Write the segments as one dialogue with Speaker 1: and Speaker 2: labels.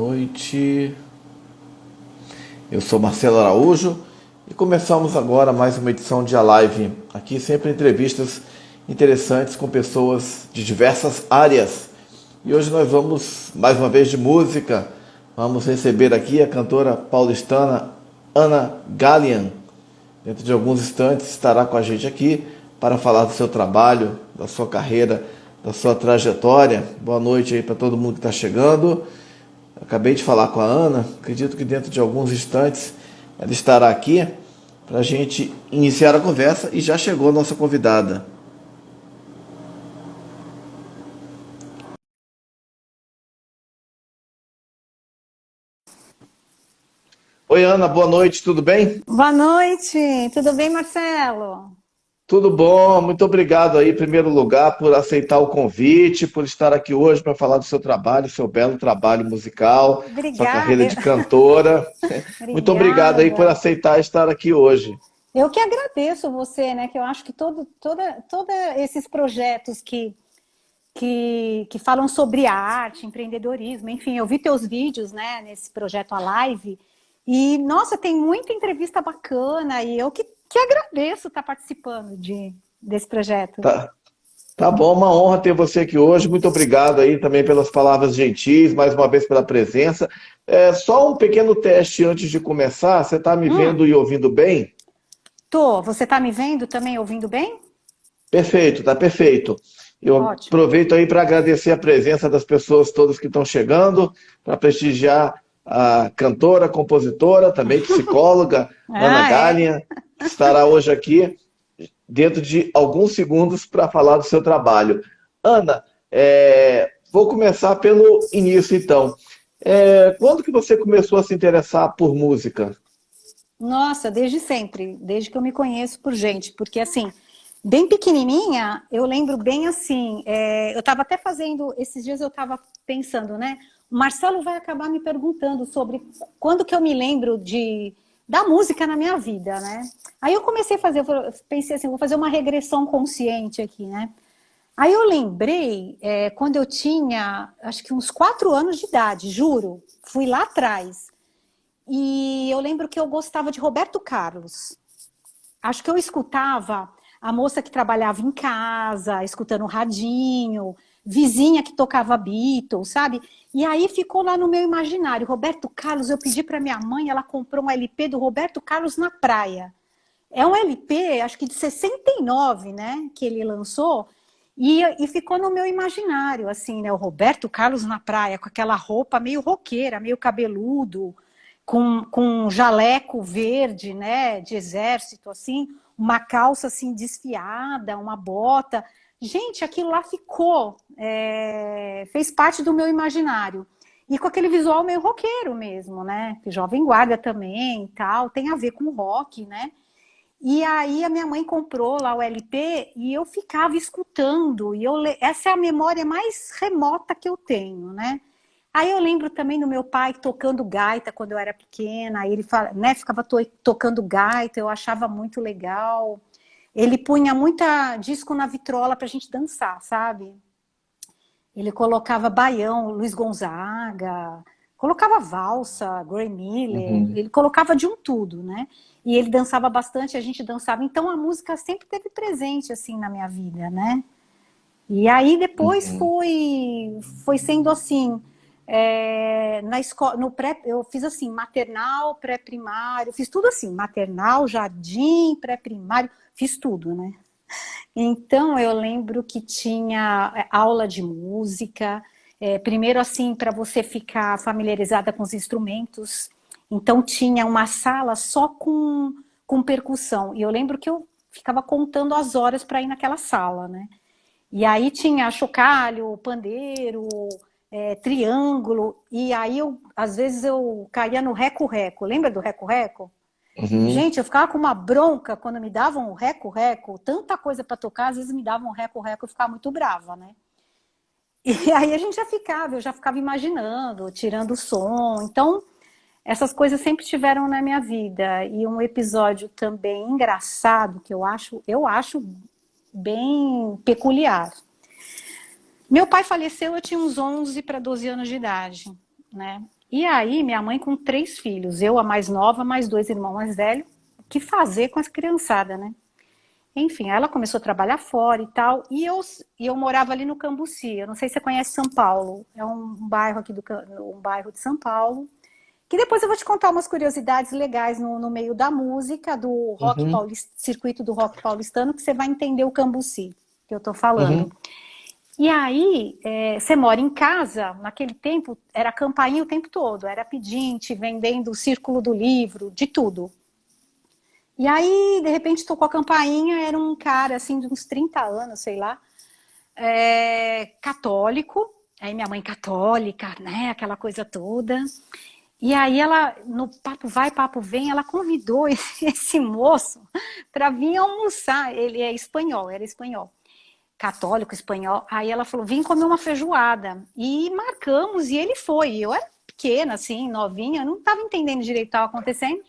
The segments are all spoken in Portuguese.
Speaker 1: noite. Eu sou Marcelo Araújo e começamos agora mais uma edição de A Live. Aqui sempre entrevistas interessantes com pessoas de diversas áreas. E hoje nós vamos mais uma vez de música. Vamos receber aqui a cantora paulistana Ana Gallian. Dentro de alguns instantes estará com a gente aqui para falar do seu trabalho, da sua carreira, da sua trajetória. Boa noite aí para todo mundo que está chegando. Acabei de falar com a Ana, acredito que dentro de alguns instantes ela estará aqui para a gente iniciar a conversa e já chegou a nossa convidada. Oi Ana, boa noite, tudo bem?
Speaker 2: Boa noite, tudo bem, Marcelo?
Speaker 1: Tudo bom, muito obrigado aí, em primeiro lugar, por aceitar o convite, por estar aqui hoje para falar do seu trabalho, seu belo trabalho musical, sua carreira
Speaker 2: Obrigada.
Speaker 1: de cantora. Muito obrigado aí por
Speaker 2: Obrigada.
Speaker 1: aceitar estar aqui hoje.
Speaker 2: Eu que agradeço você, né? Que eu acho que toda esses projetos que falam sobre arte, empreendedorismo, enfim, eu vi teus vídeos, né? Nesse projeto A Live e nossa, tem muita entrevista bacana e eu que agradeço estar participando desse projeto.
Speaker 1: Tá bom, uma honra ter você aqui hoje. Muito obrigado aí também pelas palavras gentis, mais uma vez pela presença. Só um pequeno teste antes de começar. Você está me vendo e ouvindo bem?
Speaker 2: Tô. Você tá me vendo também, ouvindo bem?
Speaker 1: Perfeito, tá perfeito. Eu
Speaker 2: Ótimo.
Speaker 1: aproveito aí para agradecer a presença das pessoas todas que estão chegando, para prestigiar a cantora, compositora, também psicóloga, Ana
Speaker 2: Ah, é?
Speaker 1: Gallian, que estará hoje aqui dentro de alguns segundos para falar do seu trabalho. Ana, vou começar pelo início então. Quando que você começou a se interessar por música?
Speaker 2: Nossa, desde sempre, desde que eu me conheço por gente, porque assim, bem pequenininha, eu lembro bem assim, eu estava até fazendo, esses dias eu estava pensando, né, o Marcelo vai acabar me perguntando sobre quando que eu me lembro da música na minha vida, né, aí eu comecei a fazer, eu pensei assim, vou fazer uma regressão consciente aqui, né, aí eu lembrei, quando eu tinha, acho que uns 4 anos de idade, juro, fui lá atrás, e eu lembro que eu gostava de Roberto Carlos. Acho que eu escutava a moça que trabalhava em casa, escutando o radinho, vizinha que tocava Beatles, sabe? E aí ficou lá no meu imaginário. Roberto Carlos, eu pedi para minha mãe, ela comprou um LP do Roberto Carlos na praia. É um LP, acho que de 69, né, que ele lançou, e ficou no meu imaginário, assim, né, o Roberto Carlos na praia, com aquela roupa meio roqueira, meio cabeludo, com um jaleco verde, né, de exército, assim, uma calça, assim, desfiada, uma bota. Gente, aquilo lá ficou, fez parte do meu imaginário. E com aquele visual meio roqueiro mesmo, né, Jovem Guarda também e tal, tem a ver com rock, né, e aí a minha mãe comprou lá o LP e eu ficava escutando. E essa é a memória mais remota que eu tenho, né? Aí eu lembro também do meu pai tocando gaita quando eu era pequena. Aí ele né, ficava tocando gaita, eu achava muito legal. Ele punha muita disco na vitrola pra gente dançar, sabe? Ele colocava baião, Luiz Gonzaga, colocava valsa, Gray Miller,
Speaker 1: Uhum,
Speaker 2: ele colocava de um tudo, né? E ele dançava bastante, a gente dançava. Então a música sempre teve presente assim na minha vida, né? E aí depois
Speaker 1: uhum.
Speaker 2: foi sendo assim, na escola, no pré, eu fiz assim, maternal, pré-primário, fiz tudo assim, maternal, jardim, pré-primário, fiz tudo, né? Então, eu lembro que tinha aula de música, primeiro assim, para você ficar familiarizada com os instrumentos. Então, tinha uma sala só com percussão. E eu lembro que eu ficava contando as horas para ir naquela sala, né? E aí tinha chocalho, pandeiro, triângulo. E aí, às vezes, eu caía no reco-reco. Lembra do reco-reco?
Speaker 1: Uhum.
Speaker 2: Gente, eu ficava com uma bronca quando me davam um reco-reco, tanta coisa para tocar, às vezes me davam um reco-reco, eu ficava muito brava, né? E aí a gente eu já ficava imaginando, tirando o som. Então, essas coisas sempre tiveram na minha vida. E um episódio também engraçado que eu acho bem peculiar. Meu pai faleceu, eu tinha uns 11 para 12 anos de idade. né? E aí, minha mãe com 3 filhos, eu a mais nova, mais 2 irmãos mais velhos, o que fazer com as criançadas, né? Enfim, aí ela começou a trabalhar fora e tal, e eu morava ali no Cambuci. Eu não sei se você conhece São Paulo, é um bairro aqui um bairro de São Paulo, que depois eu vou te contar umas curiosidades legais no meio da música, do rock
Speaker 1: Uhum,
Speaker 2: circuito do rock paulistano, que você vai entender o Cambuci que eu tô falando.
Speaker 1: uhum,
Speaker 2: E aí, você mora em casa, naquele tempo era campainha o tempo todo, era pedinte, vendendo o círculo do livro, de tudo. E aí, de repente, tocou a campainha, era um cara, assim, de uns 30 anos, sei lá, católico, aí minha mãe católica, né, aquela coisa toda. E aí ela, no papo vai, papo vem, ela convidou esse moço para vir almoçar. Ele é espanhol, era espanhol, católico, espanhol. Aí ela falou, vim comer uma feijoada. E marcamos, e ele foi. Eu era pequena, assim, novinha, não estava entendendo direito o que estava acontecendo.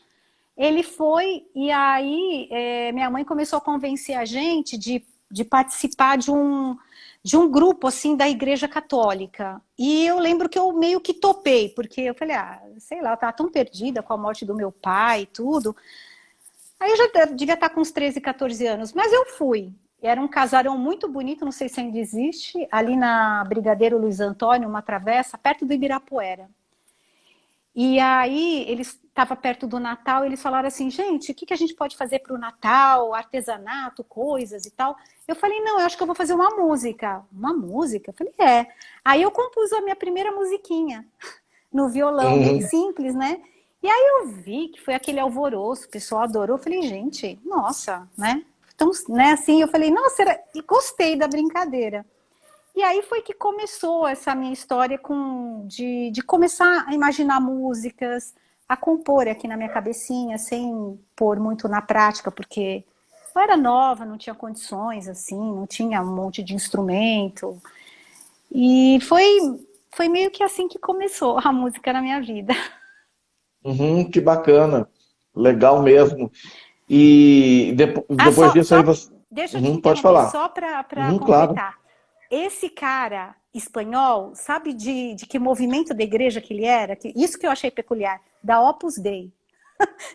Speaker 2: Ele foi, e aí minha mãe começou a convencer a gente de participar de um grupo, assim, da Igreja Católica. E eu lembro que eu meio que topei, porque eu falei, sei lá, eu estava tão perdida com a morte do meu pai e tudo. Aí eu já devia estar com uns 13, 14 anos, mas eu fui. Era um casarão muito bonito, não sei se ainda existe, ali na Brigadeiro Luiz Antônio, uma travessa, perto do Ibirapuera. E aí, eles estavam perto do Natal, eles falaram assim, gente, o que a gente pode fazer para o Natal, artesanato, coisas e tal. Eu falei, não, eu acho que eu vou fazer uma música. Uma música? Eu falei, é. Aí eu compus a minha primeira musiquinha, no violão, bem
Speaker 1: uhum,
Speaker 2: simples, né? E aí eu vi que foi aquele alvoroço, o pessoal adorou. Eu falei, gente, nossa, né? Então, né, assim, eu falei, nossa, gostei da brincadeira. E aí foi que começou essa minha história de começar a imaginar músicas, a compor aqui na minha cabecinha, sem pôr muito na prática, porque eu era nova, não tinha condições, assim, não tinha um monte de instrumento. E foi meio que assim que começou a música na minha vida.
Speaker 1: uhum, que bacana, legal mesmo. E depois disso aí você.
Speaker 2: Deixa eu te
Speaker 1: Uhum, pode
Speaker 2: interromper,
Speaker 1: falar.
Speaker 2: só para
Speaker 1: Uhum, claro.
Speaker 2: completar. Esse cara espanhol, sabe de que movimento da igreja que ele era? Isso que eu achei peculiar, da Opus Dei.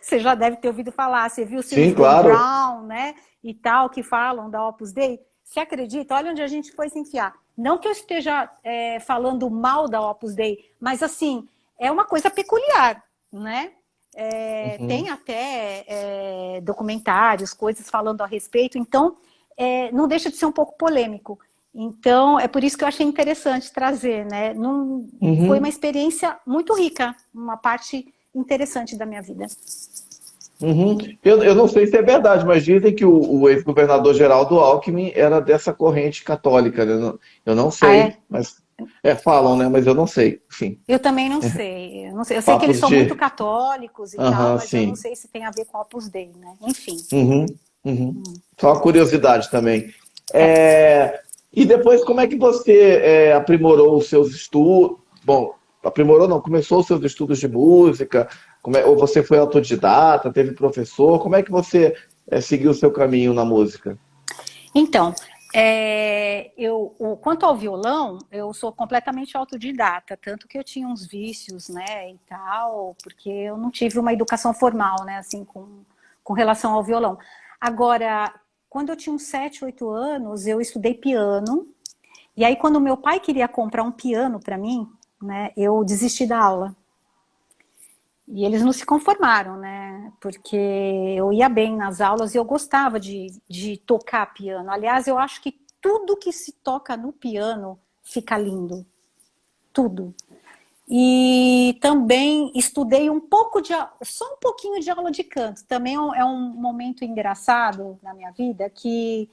Speaker 2: Você já deve ter ouvido falar, você viu os filmes
Speaker 1: Sim,
Speaker 2: Dan
Speaker 1: claro.
Speaker 2: Brown, né? E tal, que falam da Opus Dei. Você acredita? Olha onde a gente foi se enfiar. Não que eu esteja falando mal da Opus Dei, mas assim, é uma coisa peculiar, né? Tem
Speaker 1: Uhum,
Speaker 2: até documentários, coisas falando a respeito, então não deixa de ser um pouco polêmico. Então, é por isso que eu achei interessante trazer, né? Foi uma
Speaker 1: uhum,
Speaker 2: experiência muito rica, uma parte interessante da minha vida.
Speaker 1: uhum. Eu não sei se é verdade, mas dizem que o ex-governador Geraldo Alckmin era dessa corrente católica, né? Eu não
Speaker 2: Ah,
Speaker 1: sei,
Speaker 2: é?
Speaker 1: mas falam, né? Mas eu não sei. Enfim,
Speaker 2: Eu também não sei. Eu não sei. Eu sei que eles
Speaker 1: papos
Speaker 2: são muito
Speaker 1: de.
Speaker 2: católicos e tal,
Speaker 1: Aham,
Speaker 2: mas eu não
Speaker 1: sim.
Speaker 2: sei se tem a ver com a Opus Dei, né? Enfim.
Speaker 1: Uhum, uhum. Só uma curiosidade também.
Speaker 2: É.
Speaker 1: E depois, como é que você aprimorou os seus estudos? Bom, aprimorou não, começou os seus estudos de música? Ou você foi autodidata, teve professor? Como é que você seguiu o seu caminho na música?
Speaker 2: Então, quanto ao violão, eu sou completamente autodidata, tanto que eu tinha uns vícios, né, e tal, porque eu não tive uma educação formal, né, assim, com relação ao violão. Agora, quando eu tinha uns 7, 8 anos, eu estudei piano, e aí quando meu pai queria comprar um piano para mim, né, eu desisti da aula. E eles não se conformaram, né? Porque eu ia bem nas aulas e eu gostava de tocar piano. Aliás, eu acho que tudo que se toca no piano fica lindo. Tudo. E também estudei um pouco só um pouquinho de aula de canto. Também é um momento engraçado na minha vida que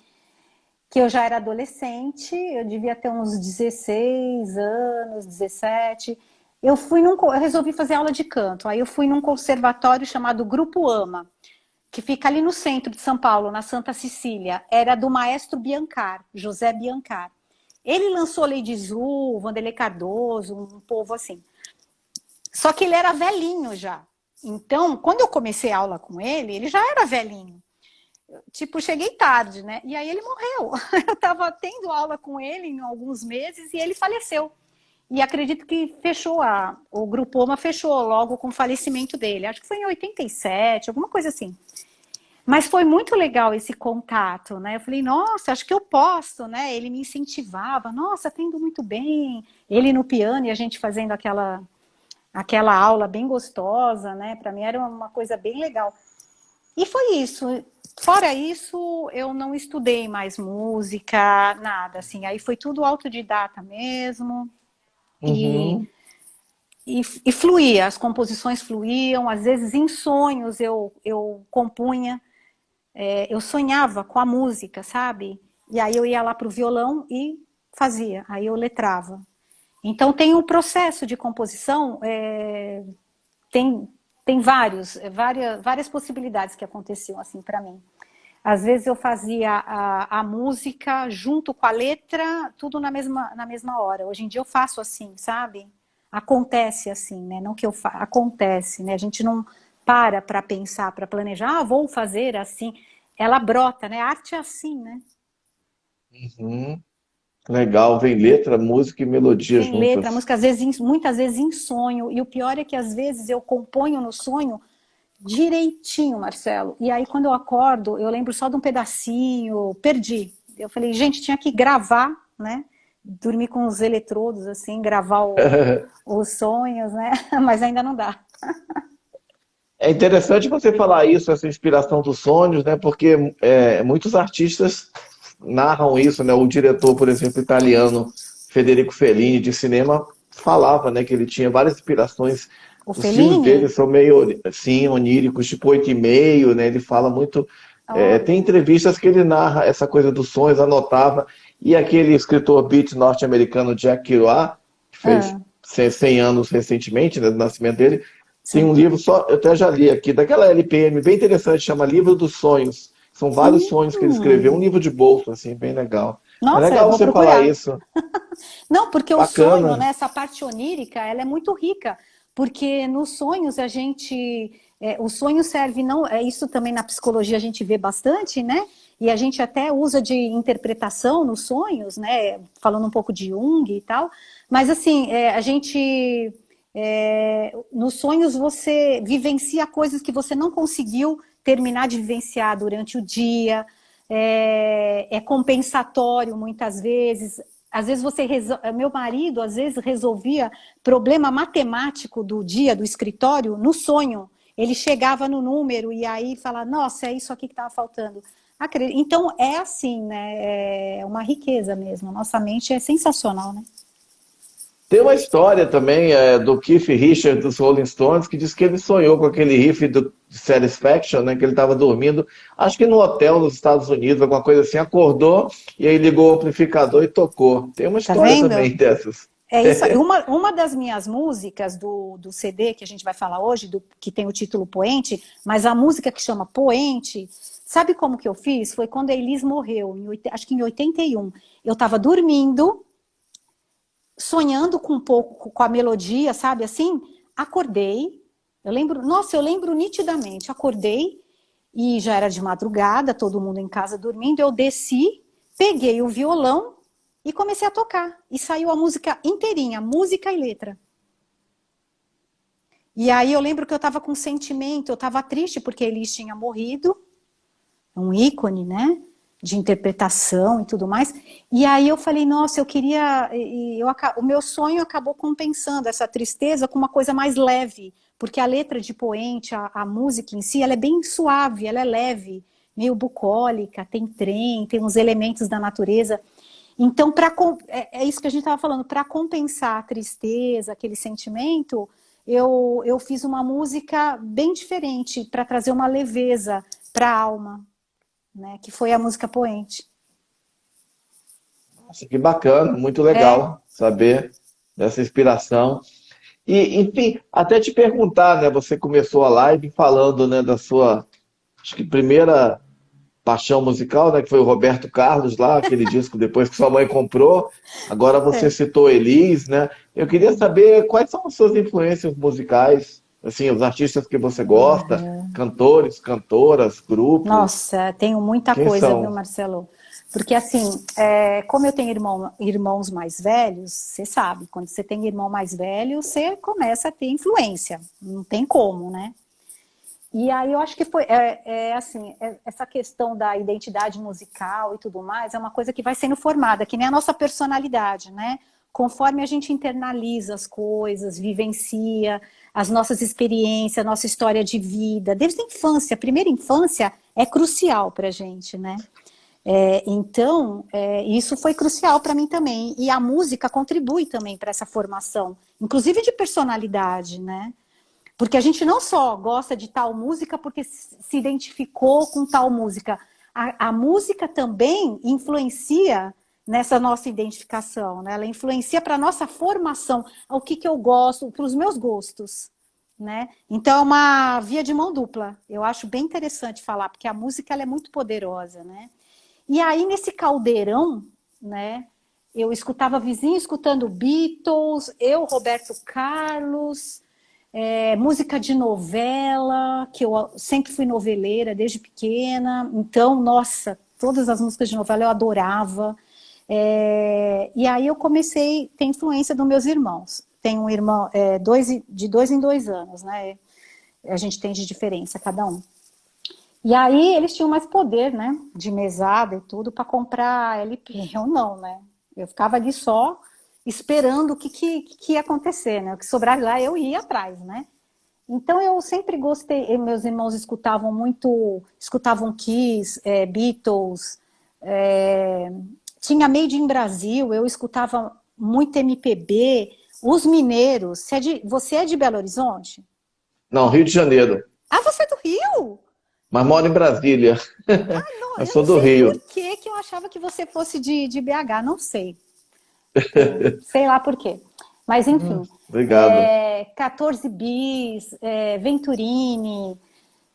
Speaker 2: eu já era adolescente, eu devia ter uns 16 anos, 17. Eu resolvi fazer aula de canto. Aí eu fui num conservatório chamado Grupo AMA, que fica ali no centro de São Paulo, na Santa Cecília. Era do maestro Biancar, José Biancar. Ele lançou Lady Zu, Vanderlei Cardoso, um povo assim. Só que ele era velhinho já. Então, quando eu comecei a aula com ele já era velhinho. Tipo, cheguei tarde, né? E aí ele morreu. Eu estava tendo aula com ele em alguns meses e ele faleceu. E acredito que fechou o Grupo OMA fechou logo com o falecimento dele. Acho que foi em 87, alguma coisa assim. Mas foi muito legal esse contato, né? Eu falei, nossa, acho que eu posso, né? Ele me incentivava, nossa, tá indo muito bem. Ele no piano e a gente fazendo aquela aula bem gostosa, né? Para mim era uma coisa bem legal. E foi isso. Fora isso, eu não estudei mais música, nada, assim. Aí foi tudo autodidata mesmo. E,
Speaker 1: Uhum.
Speaker 2: e fluía, as composições fluíam. Às vezes em sonhos eu compunha. Eu sonhava com a música, sabe? E aí eu ia lá para o violão e fazia, aí eu letrava. Então tem um processo de composição, tem, tem várias possibilidades que aconteciam assim para mim. Às vezes eu fazia a música junto com a letra, tudo na mesma hora. Hoje em dia eu faço assim, sabe? Acontece assim, né? Não que eu faça, acontece, né? A gente não para pensar, para planejar, vou fazer assim. Ela brota, né? A arte é assim, né?
Speaker 1: Uhum. Legal, vem letra, música e melodia
Speaker 2: Vem letra,
Speaker 1: juntas.
Speaker 2: música, às vezes, muitas vezes em sonho. E o pior é que às vezes eu componho no sonho direitinho, Marcelo. E aí, quando eu acordo, eu lembro só de um pedacinho, perdi. Eu falei, gente, tinha que gravar, né? Dormir com os eletrodos, assim, gravar os sonhos, né? Mas ainda não dá.
Speaker 1: É interessante você falar isso, essa inspiração dos sonhos, né? Porque muitos artistas narram isso, né? O diretor, por exemplo, italiano Federico Fellini, de cinema, falava, né, que ele tinha várias inspirações.
Speaker 2: O
Speaker 1: Os filmes dele
Speaker 2: Fellini,
Speaker 1: são meio, assim, oníricos, tipo 8,5, né? Ele fala muito. Tem
Speaker 2: olha,
Speaker 1: entrevistas que ele narra essa coisa dos sonhos, anotava. E aquele escritor beat norte-americano Jack Kerouac, que fez
Speaker 2: ah,
Speaker 1: 100 anos recentemente, né, do nascimento dele, tem um
Speaker 2: sim.
Speaker 1: livro só, eu até já li aqui, daquela LPM, bem interessante, chama Livro dos Sonhos. São vários sonhos que ele escreveu, um
Speaker 2: Hum,
Speaker 1: livro de bolso, assim, bem legal. É
Speaker 2: nossa, eu
Speaker 1: legal
Speaker 2: vou
Speaker 1: você falar
Speaker 2: procurar.
Speaker 1: isso.
Speaker 2: Não, porque o sonho, né,
Speaker 1: Bacana.
Speaker 2: essa parte onírica, ela é muito rica, porque nos sonhos a gente, o sonho serve não, isso também na psicologia a gente vê bastante, né? E a gente até usa de interpretação nos sonhos, né? Falando um pouco de Jung e tal. Mas assim, a gente nos sonhos você vivencia coisas que você não conseguiu terminar de vivenciar durante o dia. É compensatório muitas vezes. Às vezes meu marido às vezes resolvia problema matemático do dia do escritório no sonho. Ele chegava no número e aí falava, nossa, é isso aqui que estava faltando. Então é assim, né? É uma riqueza mesmo. Nossa mente é sensacional, né?
Speaker 1: Tem uma história também do Keith Richards dos Rolling Stones que diz que ele sonhou com aquele riff do Satisfaction, né, que ele estava dormindo, acho que no hotel nos Estados Unidos, alguma coisa assim, acordou e aí ligou o amplificador e tocou. Tem uma
Speaker 2: Tá
Speaker 1: história
Speaker 2: vendo?
Speaker 1: também dessas.
Speaker 2: É isso. Uma das minhas músicas do CD que a gente vai falar hoje, que tem o título Poente, mas a música que chama Poente, sabe como que eu fiz? Foi quando a Elis morreu, acho que em 81. Eu estava dormindo, sonhando com um pouco com a melodia, sabe assim? Acordei, eu lembro nitidamente, acordei e já era de madrugada, todo mundo em casa dormindo, eu desci, peguei o violão e comecei a tocar. E saiu a música inteirinha, música e letra. E aí eu lembro que eu estava com sentimento, eu estava triste porque Elis tinha morrido, um ícone, né? De interpretação e tudo mais. E aí eu falei, nossa, eu queria... o meu sonho acabou compensando essa tristeza com uma coisa mais leve, porque a letra de Poente, a música em si, ela é bem suave, ela é leve, meio bucólica, tem trem, tem uns elementos da natureza. Então, é isso que a gente estava falando, para compensar a tristeza, aquele sentimento, eu fiz uma música bem diferente, para trazer uma leveza para a alma, né, que foi a música Poente.
Speaker 1: Nossa, que bacana, muito
Speaker 2: É,
Speaker 1: legal saber dessa inspiração. E, enfim, até te perguntar, né? Você começou a live falando, né, da sua, acho que primeira paixão musical, né, que foi o Roberto Carlos lá, aquele disco depois que sua mãe comprou. Agora você
Speaker 2: é.
Speaker 1: citou Elis, né? Eu queria saber quais são as suas influências musicais, assim, os artistas que você gosta,
Speaker 2: Uhum.
Speaker 1: cantores, cantoras, grupos,
Speaker 2: Nossa, tenho muita
Speaker 1: quem
Speaker 2: coisa, viu,
Speaker 1: são?
Speaker 2: Marcelo? Porque, assim, como eu tenho irmãos mais velhos, você sabe, quando você tem irmão mais velho, você começa a ter influência. Não tem como, né? E aí eu acho que foi, essa questão da identidade musical e tudo mais, é uma coisa que vai sendo formada, que nem a nossa personalidade, né? Conforme a gente internaliza as coisas, vivencia as nossas experiências, a nossa história de vida, desde a infância, a primeira infância é crucial pra gente, né? Então, isso foi crucial para mim também. E a música contribui também para essa formação, inclusive de personalidade, né? Porque a gente não só gosta de tal música porque se identificou com tal música. A música também influencia nessa nossa identificação, né? Ela influencia para a nossa formação, o que eu gosto, para os meus gostos, né? Então é uma via de mão dupla. Eu acho bem interessante falar, porque a música ela é muito poderosa, né? E aí, nesse caldeirão, né? Eu escutava vizinho escutando Beatles, eu, Roberto Carlos, música de novela, que eu sempre fui noveleira desde pequena. Então, nossa, todas as músicas de novela eu adorava. E aí eu comecei a ter influência dos meus irmãos. Tenho um irmão de 2 em 2 anos, né? A gente tem de diferença, cada um. E aí eles tinham mais poder, né, de mesada e tudo, para comprar LP. Eu não, né? Eu ficava ali só esperando o que ia acontecer, né? O que sobrar lá eu ia atrás, né? Então eu sempre gostei, meus irmãos escutavam Kiss, Beatles, tinha Made in Brasil, eu escutava muito MPB, os mineiros. Você é de Belo Horizonte?
Speaker 1: Não, Rio de Janeiro.
Speaker 2: Ah, você é do Rio?
Speaker 1: Mas moro em Brasília.
Speaker 2: Não,
Speaker 1: Eu
Speaker 2: eu
Speaker 1: sou
Speaker 2: não
Speaker 1: do
Speaker 2: sei
Speaker 1: Rio.
Speaker 2: por que eu achava que você fosse de BH, não sei. Sei lá por quê. Mas, enfim,
Speaker 1: Obrigado.
Speaker 2: 14 Bis, Venturini.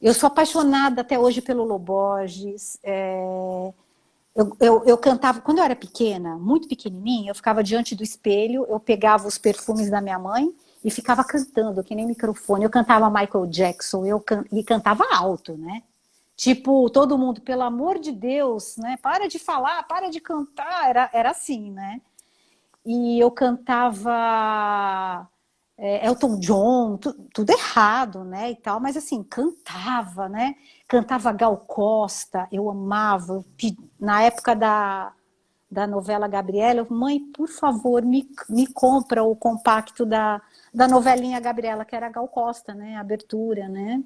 Speaker 2: Eu sou apaixonada até hoje pelo Loborges. Eu cantava, quando eu era pequena, muito pequenininha, eu ficava diante do espelho, eu pegava os perfumes da minha mãe e ficava cantando, que nem microfone. Eu cantava Michael Jackson, e cantava alto, né? Tipo, todo mundo, pelo amor de Deus, né? Para de falar, para de cantar. Era assim, né? E eu cantava Elton John, tudo errado, né, e tal, mas assim, cantava, né, cantava Gal Costa, eu amava, na época da novela Gabriela, mãe, por favor, me compra o compacto da novelinha Gabriela, que era Gal Costa, né, a abertura, né,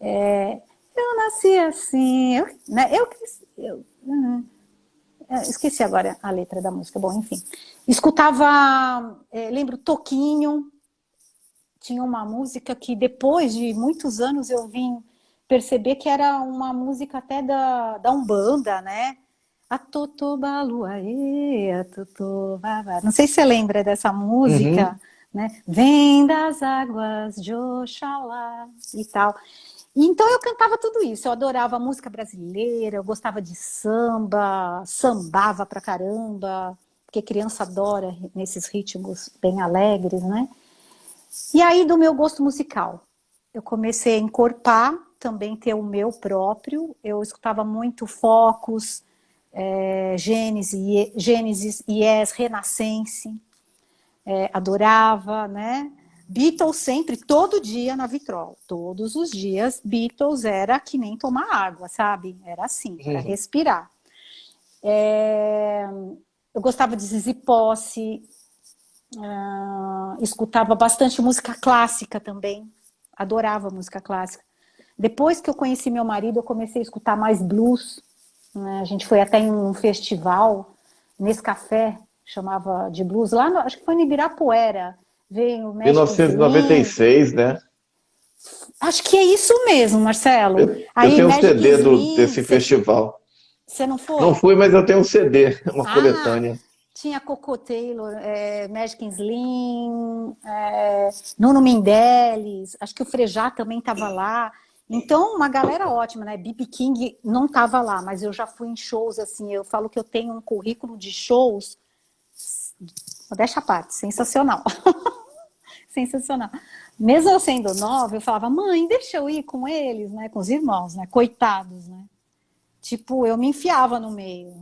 Speaker 2: eu nasci assim, eu cresci, esqueci agora a letra da música, bom, enfim. Escutava, lembro, Toquinho, tinha uma música que depois de muitos anos eu vim perceber que era uma música até da Umbanda, né? A Totobaluaê, a Totobaba. Não sei se você lembra dessa música,
Speaker 1: Uhum.
Speaker 2: né? Vem das águas de Oxalá e tal. Então eu cantava tudo isso, eu adorava música brasileira, eu gostava de samba, sambava pra caramba, porque criança adora nesses ritmos bem alegres, né? E aí do meu gosto musical, eu comecei a encorpar, também ter o meu próprio, eu escutava muito Focus, Gênesis, Yes, Renascense, adorava, né? Beatles sempre, todo dia na vitrola. Todos os dias, Beatles era que nem tomar água, sabe? Era assim, para respirar. Eu gostava de Zizi Posse, escutava bastante música clássica também. Adorava música clássica. Depois que eu conheci meu marido, eu comecei a escutar mais blues, né? A gente foi até em um festival, nesse café, chamava de blues, lá acho que foi no Ibirapuera. Veio o Magic Slim.
Speaker 1: 1996, né?
Speaker 2: Acho que é isso mesmo, Marcelo.
Speaker 1: Eu
Speaker 2: Aí
Speaker 1: tenho um
Speaker 2: Magic
Speaker 1: CD
Speaker 2: Slim,
Speaker 1: desse festival.
Speaker 2: você não
Speaker 1: Não
Speaker 2: foi?
Speaker 1: fui, mas eu tenho um CD, uma
Speaker 2: Ah,
Speaker 1: coletânea.
Speaker 2: tinha Coco Taylor, Magic Slim, Nuno Mendeles, acho que o Frejá também estava lá. Então, uma galera ótima, né? B.B. King não estava lá, mas eu já fui em shows, assim, eu falo que eu tenho um currículo de shows, modéstia à parte, sensacional. Sensacional. Mesmo eu sendo nova, eu falava, mãe, deixa eu ir com eles, né? Com os irmãos, né? Coitados, né? Tipo, eu me enfiava no meio.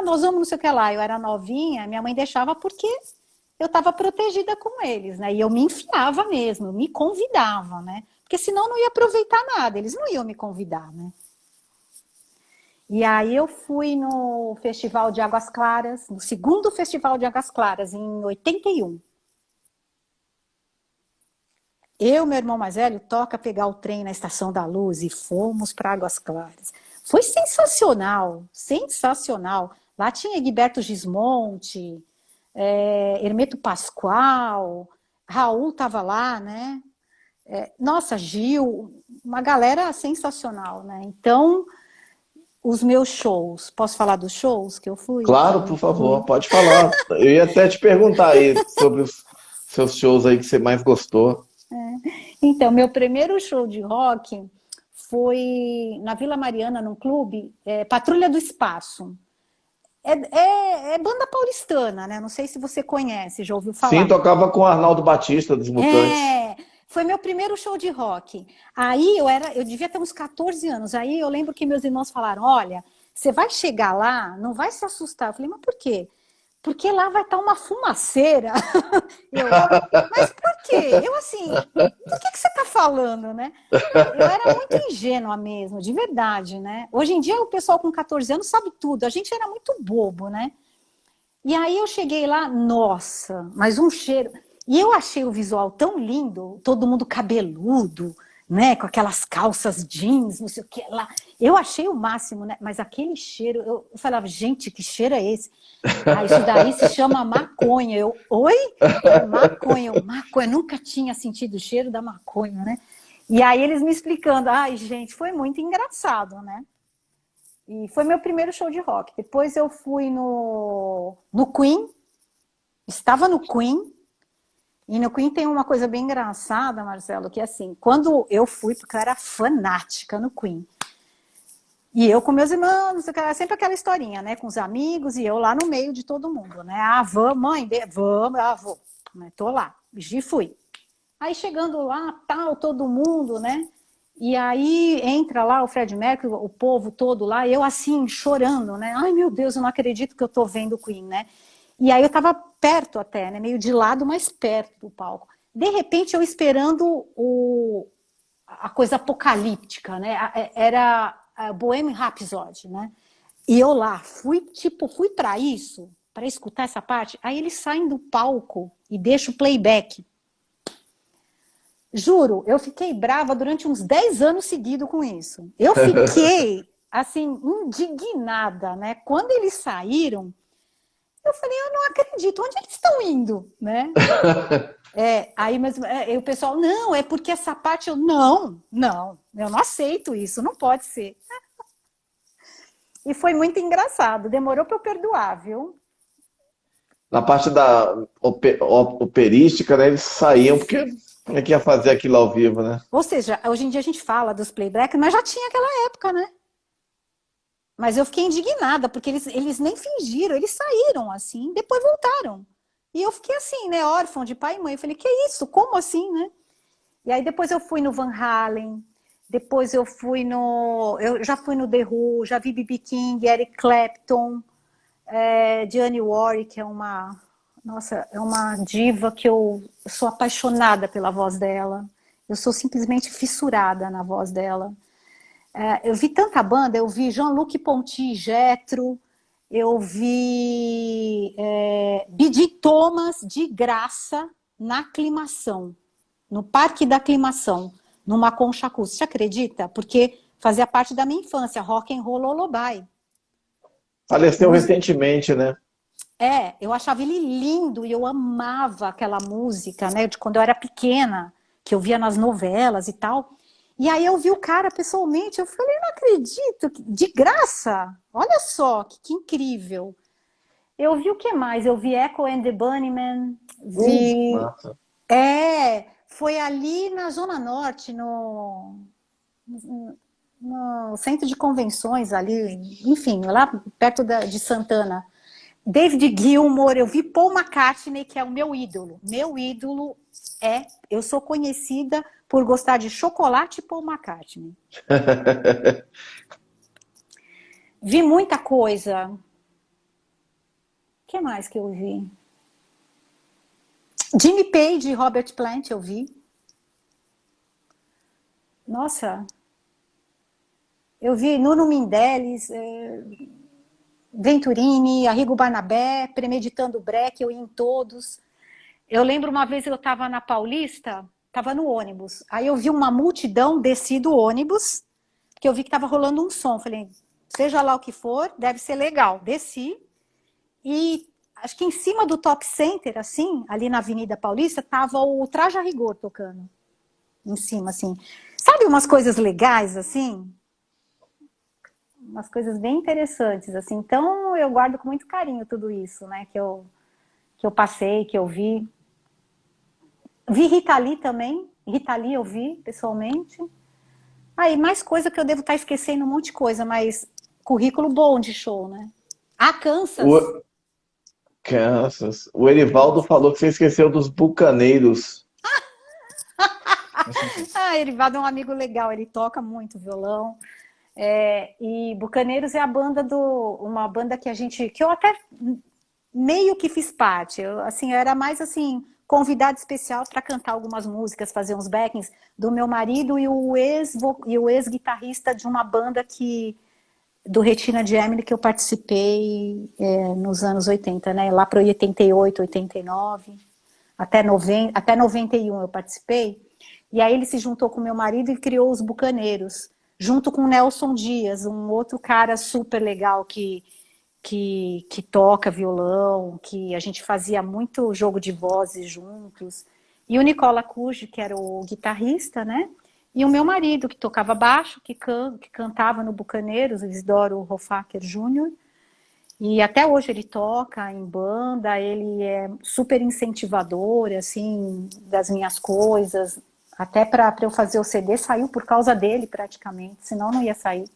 Speaker 2: Nós vamos não sei o que lá. Eu era novinha, minha mãe deixava porque eu estava protegida com eles, né? E eu me enfiava mesmo, eu me convidava, né? Porque senão eu não ia aproveitar nada, eles não iam me convidar, né? E aí eu fui no Festival de Águas Claras, no segundo Festival de Águas Claras, em 81. Eu, meu irmão mais velho, toca pegar o trem na Estação da Luz e fomos para Águas Claras. Foi sensacional, sensacional. Lá tinha Egberto Gismonti, Hermeto Pascoal, Raul estava lá, né? Nossa, Gil, uma galera sensacional, né? Então, os meus shows, posso falar dos shows que eu fui?
Speaker 1: Claro, por favor, pode falar. Eu ia até te perguntar aí sobre os seus shows aí que você mais gostou.
Speaker 2: Então, meu primeiro show de rock foi na Vila Mariana, num clube, Patrulha do Espaço. É banda paulistana, né? Não sei se você conhece, já ouviu
Speaker 1: Sim,
Speaker 2: falar.
Speaker 1: tocava com o Arnaldo Batista, dos Mutantes.
Speaker 2: Foi meu primeiro show de rock. Aí eu devia ter uns 14 anos. Aí eu lembro que meus irmãos falaram: olha, você vai chegar lá, não vai se assustar. Eu falei, mas por quê? Porque lá vai estar uma fumaceira. Mas por quê? Eu assim, do que você está falando, né? Eu era muito ingênua mesmo, de verdade, né? Hoje em dia o pessoal com 14 anos sabe tudo. A gente era muito bobo, né? E aí eu cheguei lá, nossa, mas um cheiro. E eu achei o visual tão lindo, todo mundo cabeludo, né? Com aquelas calças jeans, não sei o que lá. Eu achei o máximo, né? Mas aquele cheiro, eu falava, gente, que cheiro é esse? Isso daí se chama maconha. Oi? Maconha, maconha. Nunca tinha sentido o cheiro da maconha, né? E aí eles me explicando, gente, foi muito engraçado, né? E foi meu primeiro show de rock. Depois eu fui no Queen, estava no Queen, e no Queen tem uma coisa bem engraçada, Marcelo, que é assim, quando eu fui, porque eu era fanática no Queen, e eu com meus irmãos, sempre aquela historinha, né, com os amigos, e eu lá no meio de todo mundo, né, vamos, mãe, vamos, vou, né, tô lá, e fui. Aí chegando lá, tal, todo mundo, né, e aí entra lá o Fred Mercury, o povo todo lá, eu assim, chorando, né? Ai, meu Deus, eu não acredito que eu tô vendo o Queen, né? E aí eu tava perto até, né? Meio de lado, mas perto do palco. De repente, eu esperando a coisa apocalíptica, né? Era a Bohemian Rhapsody, né? E eu lá, fui para isso, para escutar essa parte. Aí eles saem do palco e deixam o playback. Juro, eu fiquei brava durante uns 10 anos seguidos com isso. Eu fiquei, assim, indignada, né? Quando eles saíram, eu falei, eu não acredito, onde eles estão indo, né? Mas o pessoal, não, é porque essa parte, eu não aceito isso, não pode ser. E foi muito engraçado, demorou para eu perdoar, viu?
Speaker 1: Na parte da operística, né, eles saíam, porque como é que ia fazer aquilo ao vivo, né?
Speaker 2: Ou seja, hoje em dia a gente fala dos playback, mas já tinha aquela época, né? Mas eu fiquei indignada, porque eles nem fingiram, eles saíram assim, depois voltaram. E eu fiquei assim, né, órfã de pai e mãe. Eu falei, que isso? Como assim, né? E aí depois eu fui no Van Halen, depois eu já fui no The Who, já vi B.B. King, Eric Clapton, Dionne Warwick, é uma diva que eu sou apaixonada pela voz dela. Eu sou simplesmente fissurada na voz dela. Eu vi tanta banda, eu vi Jean-Luc Ponty, Jethro, eu vi B.J. Thomas de graça na Aclimação, no Parque da Aclimação, numa concha acústica. Você acredita? Porque fazia parte da minha infância, Rock and Roll Lullaby.
Speaker 1: Faleceu recentemente, né?
Speaker 2: Eu achava ele lindo e eu amava aquela música, né? De quando eu era pequena, que eu via nas novelas e tal. E aí eu vi o cara pessoalmente, eu falei, não acredito, de graça, olha só, que incrível. Eu vi o que mais? Eu vi Echo and the Bunnymen,
Speaker 1: Massa.
Speaker 2: Foi ali na Zona Norte, no centro de convenções ali, enfim, lá perto de Santana. David Gilmour, eu vi Paul McCartney, que é o meu ídolo. Meu ídolo eu sou conhecida por gostar de chocolate e Paul McCartney. Vi muita coisa. O que mais que eu vi? Jimmy Page e Robert Plant eu vi. Nossa, eu vi Nuno Mendes, Venturini, Arrigo Barnabé, Premeditando Brecht, eu ia em todos. Eu lembro uma vez eu estava na Paulista, estava no ônibus, aí eu vi uma multidão, desci do ônibus, porque eu vi que estava rolando um som. Falei, seja lá o que for, deve ser legal. Desci e acho que em cima do Top Center, assim, ali na Avenida Paulista, estava o Traje a Rigor tocando. Em cima, assim. Sabe umas coisas legais, assim? Umas coisas bem interessantes, assim. Então, eu guardo com muito carinho tudo isso, né? Que eu passei, que eu vi. Vi Rita Lee também. Rita Lee eu vi, pessoalmente. Aí, mais coisa que eu devo estar esquecendo, um monte de coisa, mas currículo bom de show, né? Ah, Kansas.
Speaker 1: O, Kansas. O Erivaldo falou que você esqueceu dos Bucaneiros.
Speaker 2: Ah, Erivaldo é um amigo legal, ele toca muito violão. E Bucaneiros é a banda uma banda que eu até meio que fiz parte. Eu era mais assim, convidado especial para cantar algumas músicas, fazer uns backings do meu marido e o ex-guitarrista de uma banda do Retina de Emily que eu participei nos anos 80, né? Lá para 88, 89, até 91 eu participei. E aí ele se juntou com meu marido e criou os Bucaneiros, junto com o Nelson Dias, um outro cara super legal que toca violão, que a gente fazia muito jogo de vozes juntos. E o Nicola Cuge, que era o guitarrista, né? E o meu marido, que tocava baixo, que cantava no Bucaneiros, o Isidoro Hofacker Jr., e até hoje ele toca em banda, ele é super incentivador, assim, das minhas coisas. Até para eu fazer o CD, saiu por causa dele praticamente, senão não ia sair.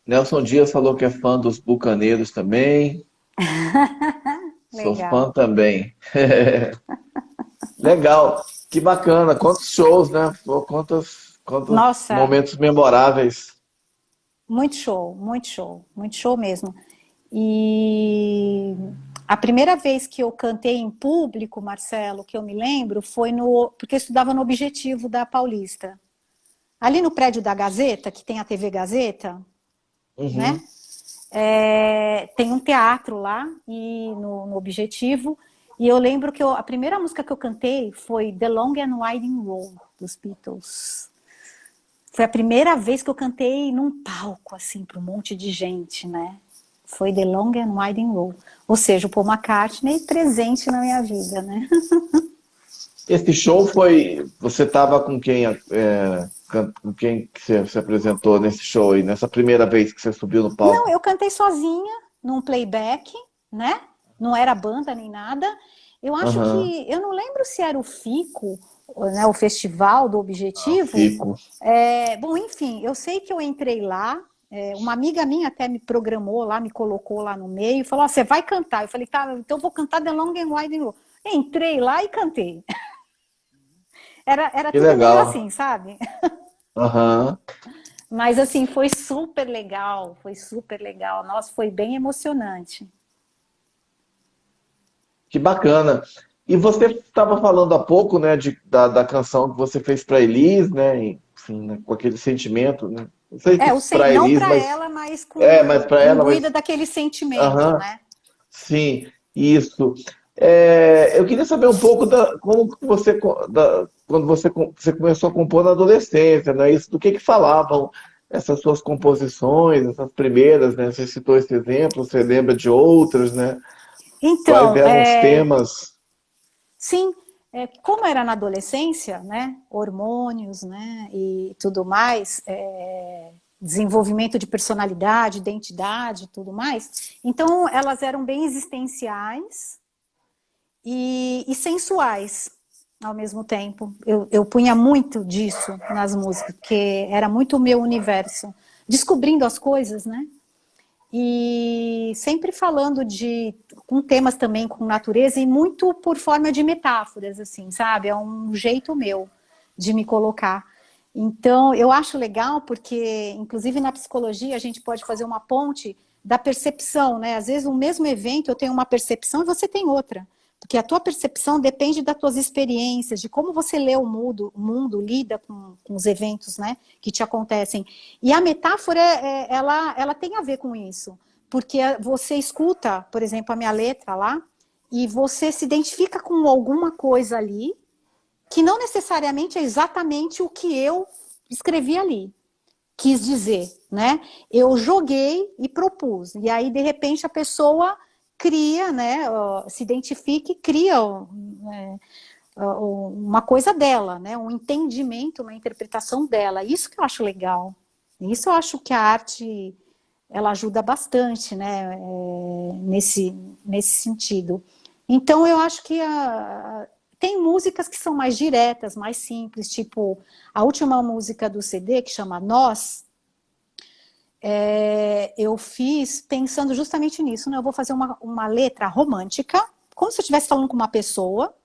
Speaker 1: Nelson Dias falou que é fã dos Bucaneiros também. Sou fã
Speaker 2: Legal.
Speaker 1: também. Legal. Que bacana. Quantos shows, né? Pô, quantos
Speaker 2: Nossa,
Speaker 1: momentos memoráveis.
Speaker 2: muito show mesmo. E a primeira vez que eu cantei em público, Marcelo, que eu me lembro, foi porque eu estudava no Objetivo da Paulista. Ali no prédio da Gazeta, que tem a TV Gazeta, né?
Speaker 1: Uhum.
Speaker 2: Tem um teatro lá e no Objetivo. E eu lembro que a primeira música que eu cantei foi The Long and Winding Road, dos Beatles. Foi a primeira vez que eu cantei num palco, assim, para um monte de gente, né? Foi The Long and Winding Road. Ou seja, o Paul McCartney presente na minha vida, né?
Speaker 1: Esse show foi. Você estava com quem? Com quem que você se apresentou nesse show aí, nessa primeira vez que você subiu no
Speaker 2: Não,
Speaker 1: palco?
Speaker 2: eu cantei sozinha, num playback, né? Não era banda nem nada. Eu acho
Speaker 1: Aham.
Speaker 2: que, eu não lembro se era o FICO, né, o Festival do
Speaker 1: Ah,
Speaker 2: Objetivo.
Speaker 1: fico.
Speaker 2: Bom, enfim, eu sei que eu entrei lá, uma amiga minha até me programou lá, me colocou lá no meio, e falou, você vai cantar. Eu falei, tá, então eu vou cantar The Long and Winding Road. Entrei lá e cantei. Era
Speaker 1: Que
Speaker 2: tudo meio
Speaker 1: legal.
Speaker 2: assim, sabe?
Speaker 1: Aham.
Speaker 2: Mas assim, foi super legal, foi super legal. Nossa, foi bem emocionante.
Speaker 1: Que bacana. E você estava falando há pouco, né, da canção que você fez para Elis, né, enfim, né, com aquele sentimento, né? Não sei se para
Speaker 2: Não
Speaker 1: Elis,
Speaker 2: para
Speaker 1: mas
Speaker 2: ela, mas
Speaker 1: mas para ela,
Speaker 2: imbuída
Speaker 1: mas
Speaker 2: daquele sentimento,
Speaker 1: aham,
Speaker 2: né?
Speaker 1: sim, isso. Eu queria saber um pouco como que quando você começou a compor na adolescência, né? Isso, do que falavam essas suas composições, essas primeiras, né? Você citou esse exemplo, você lembra de outras, né? Quais
Speaker 2: Então,
Speaker 1: eram os temas?
Speaker 2: sim, como era na adolescência, né? Hormônios, né? E tudo mais, desenvolvimento de personalidade, identidade, e tudo mais. Então, elas eram bem existenciais e sensuais ao mesmo tempo. Eu punha muito disso nas músicas, porque era muito o meu universo. Descobrindo as coisas, né? E sempre falando com temas também com natureza e muito por forma de metáforas, assim, sabe? É um jeito meu de me colocar. Então, eu acho legal porque, inclusive na psicologia, a gente pode fazer uma ponte da percepção, né? Às vezes, o mesmo evento, eu tenho uma percepção e você tem outra. Porque a tua percepção depende das tuas experiências, de como você lê o mundo lida com os eventos, né, que te acontecem. E a metáfora, ela tem a ver com isso. Porque você escuta, por exemplo, a minha letra lá, e você se identifica com alguma coisa ali, que não necessariamente é exatamente o que eu escrevi ali, quis dizer, né? Eu joguei e propus, e aí de repente a pessoa cria, né? Se identifica e cria uma coisa dela, né? Um entendimento, uma interpretação dela. Isso que eu acho legal. Isso eu acho que a arte ela ajuda bastante, né? Nesse sentido. Então eu acho que tem músicas que são mais diretas, mais simples, tipo a última música do CD, que chama Nós, eu fiz pensando justamente nisso, né? Eu vou fazer uma letra romântica, como se eu estivesse falando com uma pessoa,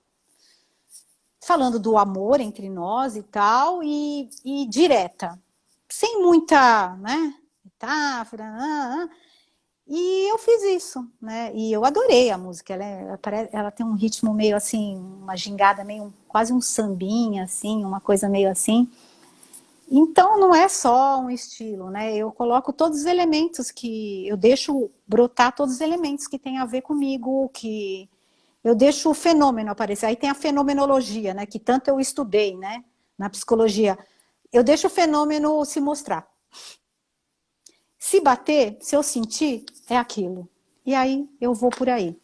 Speaker 2: falando do amor entre nós e tal, e direta, sem muita, né, metáfora, e eu fiz isso, né? E eu adorei a música. Ela tem um ritmo meio assim, uma gingada meio quase um sambinha, assim, uma coisa meio assim. Então não é só um estilo, né? Eu coloco todos os elementos que eu deixo brotar todos os elementos que tem a ver comigo, que eu deixo o fenômeno aparecer. Aí tem a fenomenologia, né? Que tanto eu estudei, né? Na psicologia. Eu deixo o fenômeno se mostrar. Se bater, se eu sentir, é aquilo. E aí eu vou por aí.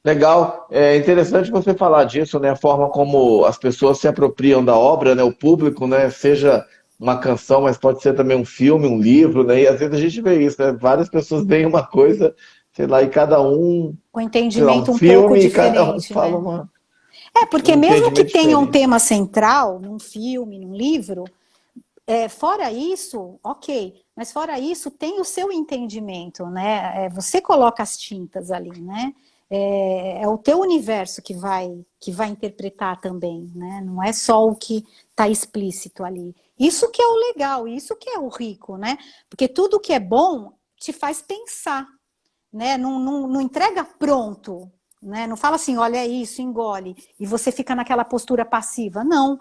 Speaker 1: Legal, é interessante você falar disso, né? A forma como as pessoas se apropriam da obra, né? O público, né? Seja uma canção, mas pode ser também um filme, um livro, né? E às vezes a gente vê isso, né? Várias pessoas veem uma coisa, sei lá, e cada um,
Speaker 2: Com
Speaker 1: sei lá, um
Speaker 2: entendimento um pouco
Speaker 1: filme, e cada um
Speaker 2: diferente,
Speaker 1: fala
Speaker 2: né? Porque
Speaker 1: um
Speaker 2: mesmo que
Speaker 1: entendimento
Speaker 2: tenha um
Speaker 1: diferente.
Speaker 2: tema central, num filme, num livro, fora isso, ok. Mas fora isso, tem o seu entendimento, né? Você coloca as tintas ali, né? É o teu universo que vai interpretar também, né? Não é só o que está explícito ali. Isso que é o legal, isso que é o rico, né? Porque tudo que é bom te faz pensar, né? Não entrega pronto, né? Não fala assim, olha isso, engole, e você fica naquela postura passiva. Não,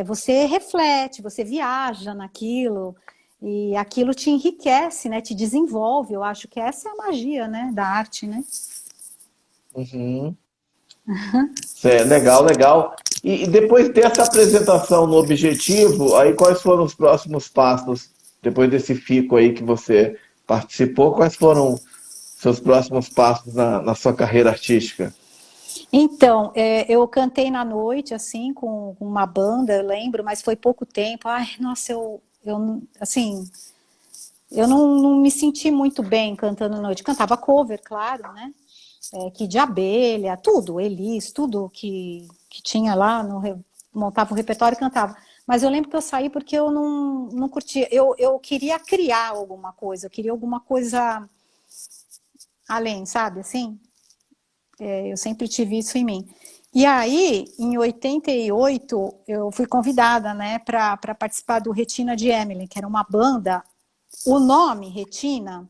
Speaker 2: você reflete, você viaja naquilo, e aquilo te enriquece, né? Te desenvolve. Eu acho que essa é a magia, né? Da arte, né?
Speaker 1: Uhum. Legal, legal. E depois dessa apresentação no Objetivo, aí quais foram os próximos passos? Depois desse fico aí que você participou, quais foram seus próximos passos na sua carreira artística?
Speaker 2: Então, eu cantei na noite, assim, com uma banda, eu lembro, mas foi pouco tempo. Ai, nossa, assim, eu não me senti muito bem cantando à noite. Cantava cover, claro, né? Kid de Abelha, tudo, Elis, tudo que tinha lá, montava um repertório e cantava. Mas eu lembro que eu saí porque eu não curtia. Eu queria criar alguma coisa, eu queria alguma coisa além, sabe, assim? Eu sempre tive isso em mim. E aí, em 88, eu fui convidada, né, para participar do Retina de Emily, que era uma banda. O nome, Retina,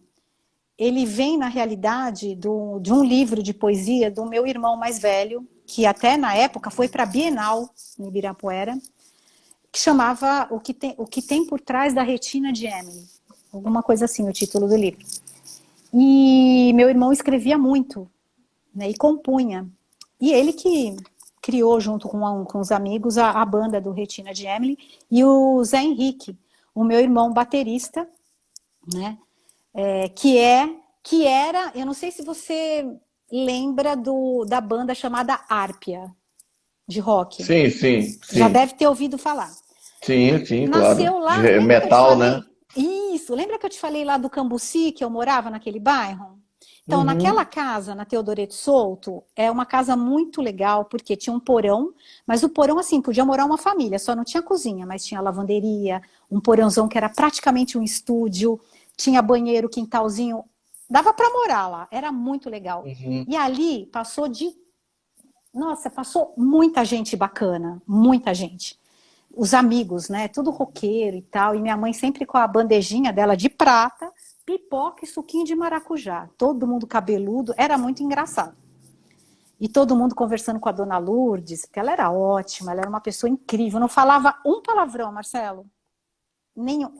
Speaker 2: ele vem, na realidade, de um livro de poesia do meu irmão mais velho, que até na época foi para a Bienal, em Ibirapuera, que chamava o que tem por trás da Retina de Emily. Alguma coisa assim, o título do livro. E meu irmão escrevia muito, né, e compunha. E ele que criou, junto com os amigos, a banda do Retina de Emily, e o Zé Henrique, o meu irmão baterista, né, que era, eu não sei se você lembra da banda chamada Árpia, de rock.
Speaker 1: Sim, sim,
Speaker 2: Já
Speaker 1: sim.
Speaker 2: deve ter ouvido falar.
Speaker 1: Sim, sim, claro.
Speaker 2: Nasceu lá,
Speaker 1: De
Speaker 2: lembra que eu te
Speaker 1: metal, né?
Speaker 2: falei? Isso, lembra que eu te falei lá do Cambuci, que eu morava naquele bairro? Então, naquela
Speaker 1: Uhum.
Speaker 2: casa, na Teodoreto Souto, é uma casa muito legal, porque tinha um porão, mas o porão, assim, podia morar uma família, só não tinha cozinha, mas tinha lavanderia, um porãozão que era praticamente um estúdio, tinha banheiro, quintalzinho, dava para morar lá, era muito legal.
Speaker 1: Uhum.
Speaker 2: E ali passou muita gente bacana, muita gente. os amigos, né? Tudo roqueiro e tal. E minha mãe sempre com a bandejinha dela de prata, pipoca e suquinho de maracujá. Todo mundo cabeludo, era muito engraçado. E todo mundo conversando com a dona Lourdes, porque ela era ótima, ela era uma pessoa incrível, não falava um palavrão, Marcelo. Nenhum.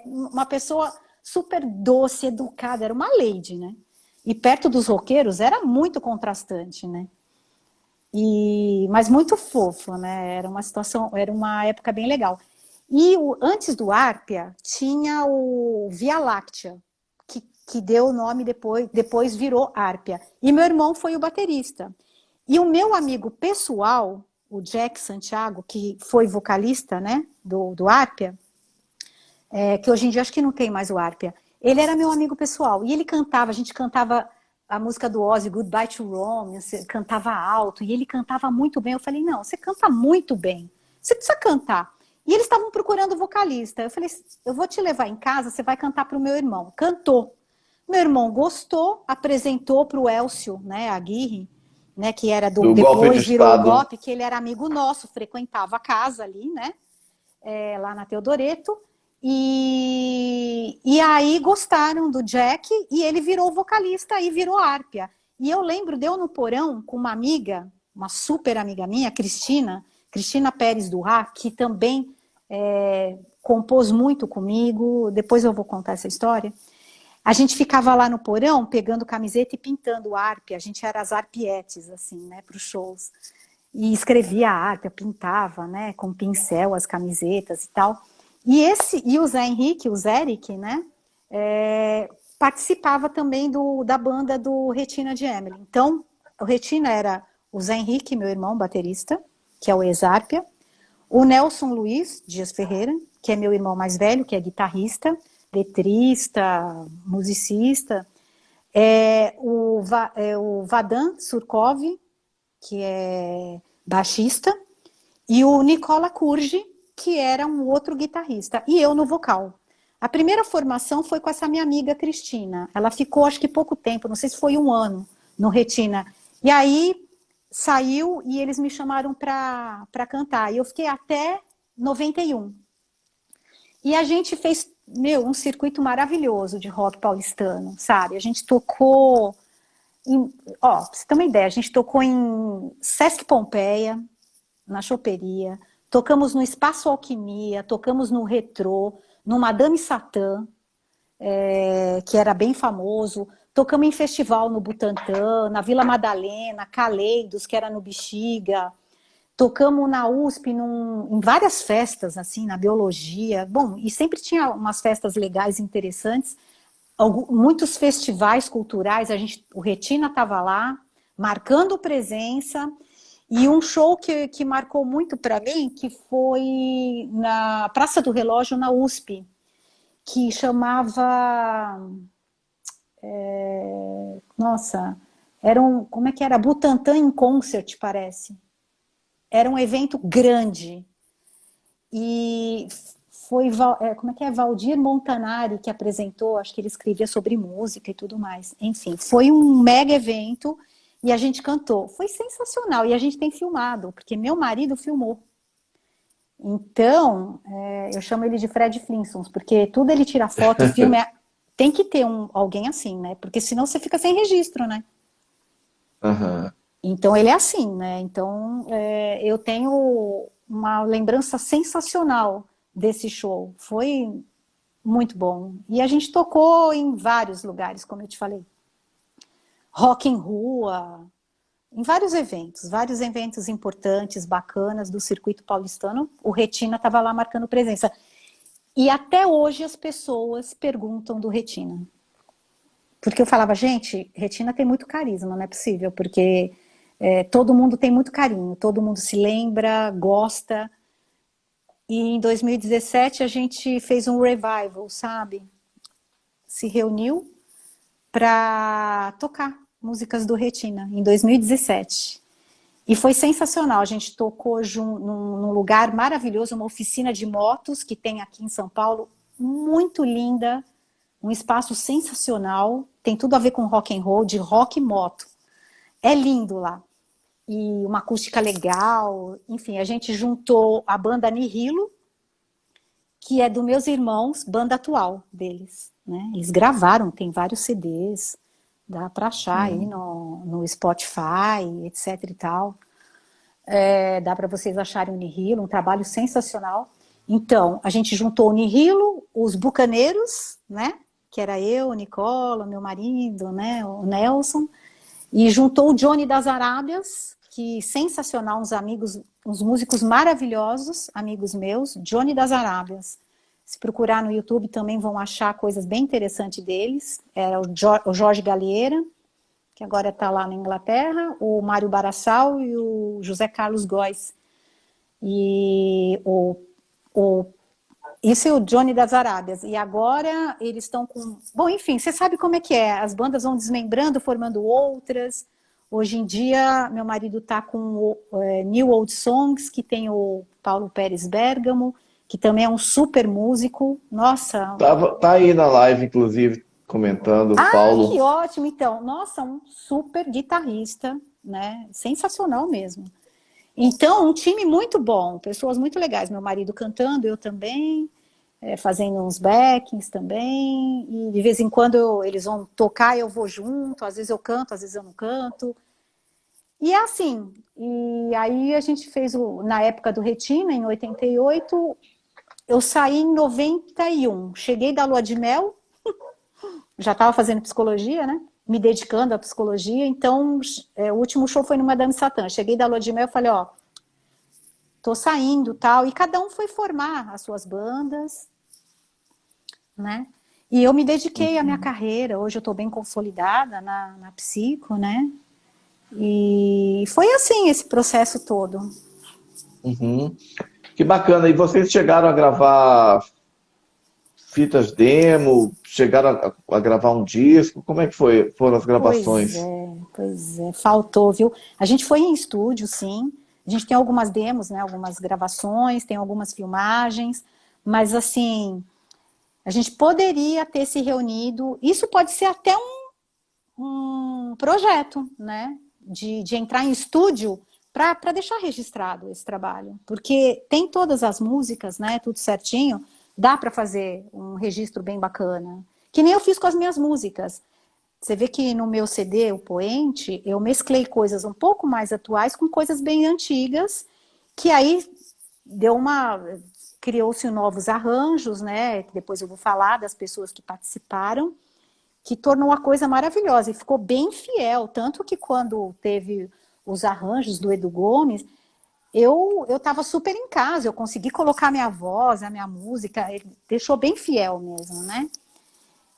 Speaker 2: Uma pessoa super doce, educada, era uma lady, né? E perto dos roqueiros era muito contrastante, né? Mas muito fofo, né? Era uma situação, era uma época bem legal. E antes do Árpia, tinha o Via Láctea, que deu o nome depois virou Árpia. E meu irmão foi o baterista. E o meu amigo pessoal, o Jack Santiago, que foi vocalista, né, do Árpia, que hoje em dia acho que não tem mais o Árpia, ele era meu amigo pessoal. E ele cantava, a gente cantava a música do Ozzy, Goodbye to Romance, cantava alto, e ele cantava muito bem. Eu falei, não, você canta muito bem, você precisa cantar. E eles estavam procurando vocalista. Eu falei, eu vou te levar em casa, você vai cantar para o meu irmão. Cantou. Meu irmão gostou, apresentou para o Elcio, né, Aguirre, né, que era
Speaker 1: Do golpe de
Speaker 2: depois virou o
Speaker 1: Estado.
Speaker 2: Golpe, que ele era amigo nosso, frequentava a casa ali, né, lá na Teodoreto. E aí gostaram do Jack e ele virou vocalista e virou Árpia. E eu lembro de eu no porão com uma amiga, uma super amiga minha, Cristina Pérez do Rá, que também compôs muito comigo. Depois eu vou contar essa história. A gente ficava lá no porão pegando camiseta e pintando Árpia. A gente era as arpietes, assim, né, para os shows. E escrevia a Árpia, pintava, né, com pincel as camisetas e tal. E o Zé Henrique, o Zéric, né, participava também da banda do Retina de Emily. Então, o Retina era o Zé Henrique, meu irmão, baterista, que é o ex-Árpia, o Nelson Luiz Dias Ferreira, que é meu irmão mais velho, que é guitarrista, letrista, musicista, o Vadan Surkov, que é baixista, e o Nicola Curgi, que era um outro guitarrista, e eu no vocal. A primeira formação foi com essa minha amiga Cristina. Ela ficou, acho que pouco tempo, não sei se foi um ano, no Retina. E aí saiu e eles me chamaram para cantar. E eu fiquei até 91. E a gente fez, um circuito maravilhoso de rock paulistano, sabe? A gente tocou, pra você ter uma ideia, a gente tocou em Sesc Pompeia, na Choperia, tocamos no Espaço Alquimia, tocamos no Retrô, no Madame Satã, que era bem famoso, tocamos em festival no Butantã, na Vila Madalena, Caleidos, que era no Bexiga, tocamos na USP em várias festas, assim, na biologia. Bom, e sempre tinha umas festas legais, interessantes, muitos festivais culturais, o Retina estava lá, marcando presença, e um show que marcou muito para mim, que foi na Praça do Relógio, na USP, que chamava... como é que era? Butantã in Concert, parece. Era um evento grande. E foi, como é que é? Valdir Montanari que apresentou, acho que ele escrevia sobre música e tudo mais. Enfim, foi um mega evento e a gente cantou. Foi sensacional e a gente tem filmado, porque meu marido filmou. Então, eu chamo ele de Fred Flintstones, porque tudo ele tira foto, filme. Tem que ter alguém assim, né? Porque senão você fica sem registro, né?
Speaker 1: Uhum.
Speaker 2: Então ele é assim, né? Então eu tenho uma lembrança sensacional desse show. Foi muito bom. E a gente tocou em vários lugares, como eu te falei. Rock em rua, em vários eventos importantes, bacanas do circuito paulistano. O Retina estava lá marcando presença. E até hoje as pessoas perguntam do Retina. Porque eu falava, gente, Retina tem muito carisma, não é possível, porque todo mundo tem muito carinho, todo mundo se lembra, gosta. E em 2017 a gente fez um revival, sabe? Se reuniu para tocar músicas do Retina, em 2017. E foi sensacional, a gente tocou num lugar maravilhoso, uma oficina de motos que tem aqui em São Paulo, muito linda, um espaço sensacional, tem tudo a ver com rock and roll, de rock e moto. É lindo lá. e uma acústica legal. Enfim, a gente juntou a banda Nihilo, que é dos meus irmãos, banda atual deles, né? Eles gravaram, tem vários CDs, dá para achar aí no Spotify, etc e tal. Dá para vocês acharem o Nihilo, um trabalho sensacional. Então, a gente juntou o Nihilo, os Bucaneiros, né? Que era eu, o Nicola, meu marido, né? O Nelson. E juntou o Johnny das Arábias, que sensacional, uns amigos, uns músicos maravilhosos, amigos meus, Johnny das Arábias. Se procurar no YouTube também vão achar coisas bem interessantes deles. Era o Jorge Galieira, que agora está lá na Inglaterra, o Mário Barassal e o José Carlos Góes. E isso é o Johnny das Arábias. E agora eles estão com... Bom, enfim, você sabe como é que é. As bandas vão desmembrando, formando outras. Hoje em dia, meu marido está com o New Old Songs, que tem o Paulo Pérez Bergamo, que também é um super músico. Nossa!
Speaker 1: Tá aí na live, inclusive, comentando, Paulo.
Speaker 2: Que ótimo! Então, nossa, um super guitarrista, né? Sensacional mesmo. Então, um time muito bom, pessoas muito legais. Meu marido cantando, eu também, fazendo uns backings também. E de vez em quando eles vão tocar, eu vou junto. Às vezes eu canto, às vezes eu não canto. E é assim. E aí a gente fez, na época do Retina, em 88, eu saí em 91. Cheguei da lua de mel, já estava fazendo psicologia, né? Me dedicando à psicologia. Então, o último show foi no Madame Satã. Cheguei da lua de mel e falei, ó, tô saindo, tal. E cada um foi formar as suas bandas, né? E eu me dediquei à minha carreira. Hoje eu tô bem consolidada na psico, né? E foi assim esse processo todo.
Speaker 1: Uhum. Que bacana. E vocês chegaram a gravar fitas demo? Chegaram a gravar um disco? Como é que foram as gravações?
Speaker 2: Pois é. Faltou, viu? A gente foi em estúdio, sim. A gente tem algumas demos, né? Algumas gravações, tem algumas filmagens. Mas, assim, a gente poderia ter se reunido. Isso pode ser até um projeto, né? De entrar em estúdio para deixar registrado esse trabalho. Porque tem todas as músicas, né? Tudo certinho. Dá para fazer um registro bem bacana. Que nem eu fiz com as minhas músicas. Você vê que no meu CD, o Poente, eu mesclei coisas um pouco mais atuais com coisas bem antigas, que aí criou-se novos arranjos, né? Depois eu vou falar das pessoas que participaram, que tornou a coisa maravilhosa e ficou bem fiel. Tanto que quando teve os arranjos do Edu Gomes, eu estava super em casa, eu consegui colocar minha voz, a minha música, ele deixou bem fiel mesmo, né?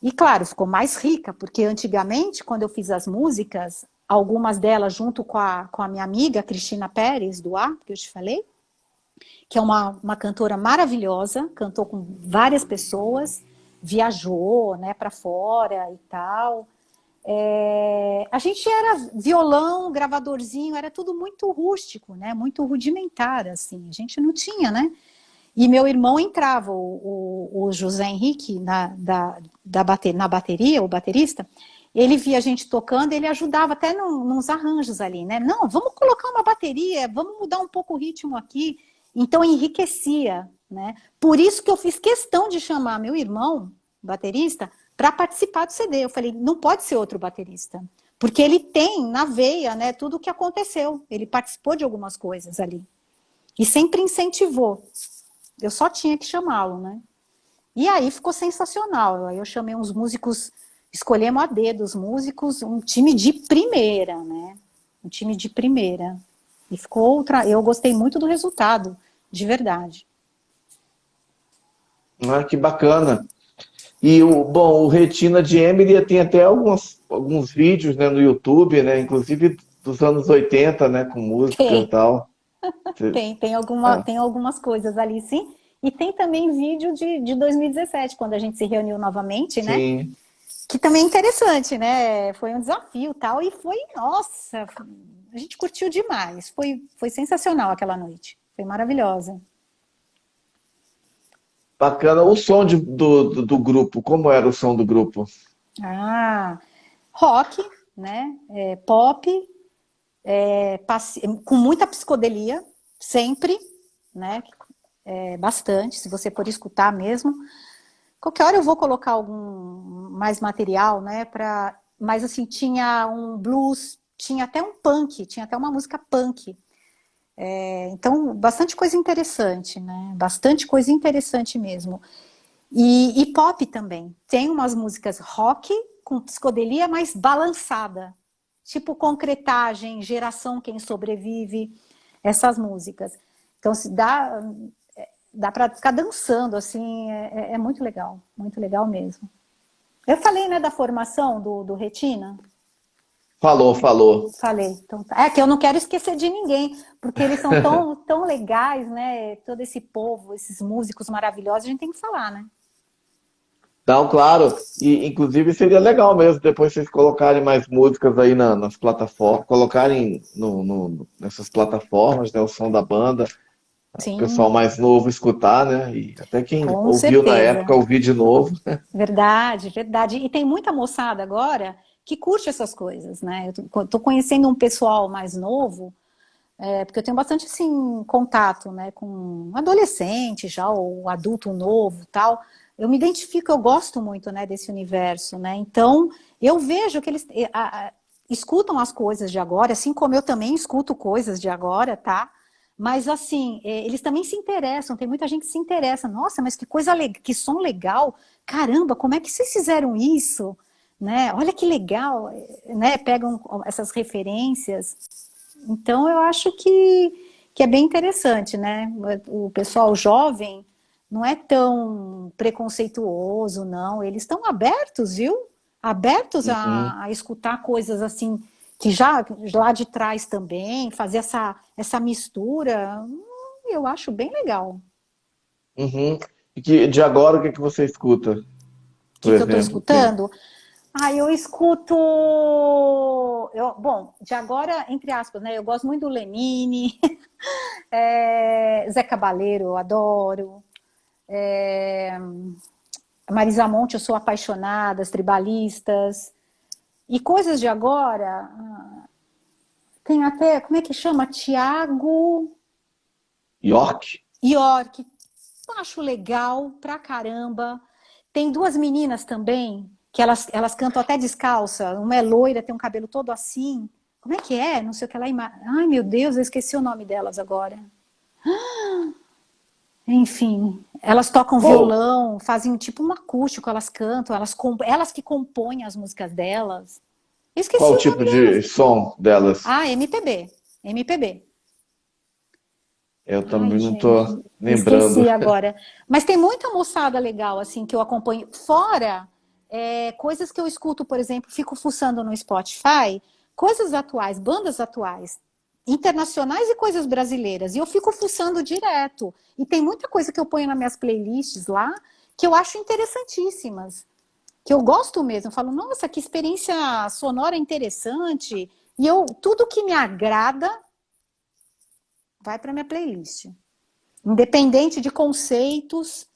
Speaker 2: E claro, ficou mais rica, porque antigamente, quando eu fiz as músicas, algumas delas junto com a minha amiga Cristina Pérez, do Ar, que eu te falei, que é uma cantora maravilhosa, cantou com várias pessoas, viajou, né, para fora e tal. A gente era violão, gravadorzinho, era tudo muito rústico, né? Muito rudimentar, assim. A gente não tinha, né? E meu irmão entrava, o José Henrique, na bateria, o baterista, ele via a gente tocando, ele ajudava até nos arranjos ali, né? Não, vamos colocar uma bateria, vamos mudar um pouco o ritmo aqui. Então enriquecia, né? Por isso que eu fiz questão de chamar meu irmão, baterista, para participar do CD. Eu falei, não pode ser outro baterista, porque ele tem na veia, né, tudo o que aconteceu. Ele participou de algumas coisas ali e sempre incentivou. Eu só tinha que chamá-lo, né? E aí ficou sensacional. Aí eu chamei uns músicos, escolhemos a dedo os músicos, um time de primeira, né? Um time de primeira. E ficou eu gostei muito do resultado, de verdade.
Speaker 1: Ah, que bacana. E o Retina de Emily tem até alguns vídeos, né, no YouTube, né, inclusive dos anos 80, né, com música e tal.
Speaker 2: Tem algumas coisas ali, sim. E tem também vídeo de 2017, quando a gente se reuniu novamente, né?
Speaker 1: Sim.
Speaker 2: Que também é interessante, né? Foi um desafio e tal. E foi, nossa, a gente curtiu demais. Foi sensacional aquela noite. Foi maravilhosa.
Speaker 1: Bacana. O som do grupo, como era o som do grupo?
Speaker 2: Rock, né? Pop, com muita psicodelia, sempre, né? Bastante, se você for escutar mesmo. Qualquer hora eu vou colocar algum mais material, né? Mas assim, tinha um blues, tinha até um punk, tinha até uma música punk. Então, bastante coisa interessante, né? Bastante coisa interessante mesmo. E pop também. Tem umas músicas rock com psicodelia, mas balançada. Tipo Concretagem, Geração Quem Sobrevive, essas músicas. Então, se dá para ficar dançando, assim, é muito legal mesmo. Eu falei, né, da formação do Retina?
Speaker 1: Falou, falou.
Speaker 2: Falei. Então, é que eu não quero esquecer de ninguém, porque eles são tão legais, né? Todo esse povo, esses músicos maravilhosos, a gente tem que falar, né?
Speaker 1: Então, claro, e inclusive seria legal mesmo depois vocês colocarem mais músicas aí nas plataformas, colocarem nessas plataformas, né, o som da banda, o pessoal
Speaker 2: Sim,
Speaker 1: mais novo escutar, né? E até quem
Speaker 2: com
Speaker 1: ouviu na
Speaker 2: certeza.
Speaker 1: época ouvir de novo.
Speaker 2: Verdade, verdade. E tem muita moçada agora que curte essas coisas, né? Eu tô conhecendo um pessoal mais novo, porque eu tenho bastante, assim, contato, né, com adolescente já, ou adulto novo, tal. Eu me identifico, eu gosto muito, né, desse universo, né? Então, eu vejo que eles escutam as coisas de agora, assim como eu também escuto coisas de agora, tá? Mas, assim, eles também se interessam, tem muita gente que se interessa. Nossa, mas que coisa legal, que som legal. Caramba, como é que vocês fizeram isso? Né? Olha que legal, né? Pegam essas referências. Então, eu acho que é bem interessante, né? O pessoal jovem não é tão preconceituoso, não. Eles estão abertos, viu? Abertos
Speaker 1: Uhum,
Speaker 2: a escutar coisas assim, que já lá de trás também, fazer essa mistura. Eu acho bem legal. O
Speaker 1: uhum. E de agora, o que que você escuta, por
Speaker 2: que eu estou
Speaker 1: exemplo? Assim?
Speaker 2: escutando? Eu escuto. Bom, de agora, entre aspas, né? Eu gosto muito do Lenine, Zé Cabaleiro, eu adoro. Marisa Monte, eu sou apaixonada, as tribalistas. E coisas de agora, tem até, como é que chama? Tiago
Speaker 1: York?
Speaker 2: York. Eu acho legal pra caramba. Tem duas meninas também, que elas cantam até descalça. Uma é loira, tem um cabelo todo assim. Como é que é? Não sei o que ela. Ai, meu Deus, eu esqueci o nome delas agora. Enfim, elas tocam
Speaker 1: Qual,
Speaker 2: violão, fazem tipo um acústico, elas cantam, elas que compõem as músicas delas. Eu esqueci
Speaker 1: qual
Speaker 2: o nome
Speaker 1: tipo de
Speaker 2: delas.
Speaker 1: som delas?
Speaker 2: MPB. MPB.
Speaker 1: Eu
Speaker 2: Ai,
Speaker 1: também não tô
Speaker 2: gente,
Speaker 1: lembrando.
Speaker 2: esqueci agora. Mas tem muita moçada legal, assim, que eu acompanho. Fora coisas que eu escuto, por exemplo, fico fuçando no Spotify, coisas atuais, bandas atuais, internacionais e coisas brasileiras. E eu fico fuçando direto. E tem muita coisa que eu ponho nas minhas playlists lá que eu acho interessantíssimas. Que eu gosto mesmo. Eu falo, nossa, que experiência sonora interessante. E tudo que me agrada vai para minha playlist. Independente de conceitos,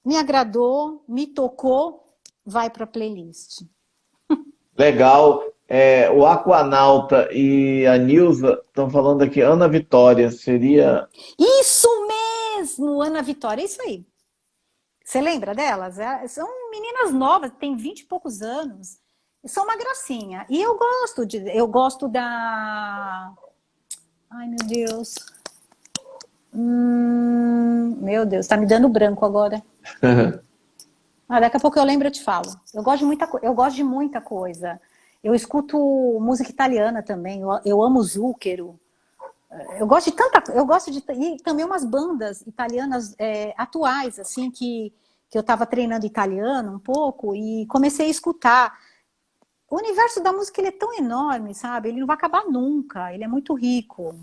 Speaker 2: me agradou, me tocou, vai para a playlist.
Speaker 1: Legal. É, o Aquanauta e a Nilza estão falando aqui, Ana Vitória, seria.
Speaker 2: Isso mesmo, Ana Vitória, é isso aí. Você lembra delas? São meninas novas, têm 20 e poucos anos. São uma gracinha. E eu gosto da. Ai, meu Deus. Meu Deus, tá me dando branco agora. Daqui a pouco eu lembro e eu te falo. Eu gosto de muita coisa. Eu escuto música italiana também. Eu amo Zucchero. Eu gosto de e também umas bandas italianas atuais, assim, que eu estava treinando italiano um pouco e comecei a escutar. O universo da música ele é tão enorme, sabe? Ele não vai acabar nunca. Ele é muito rico.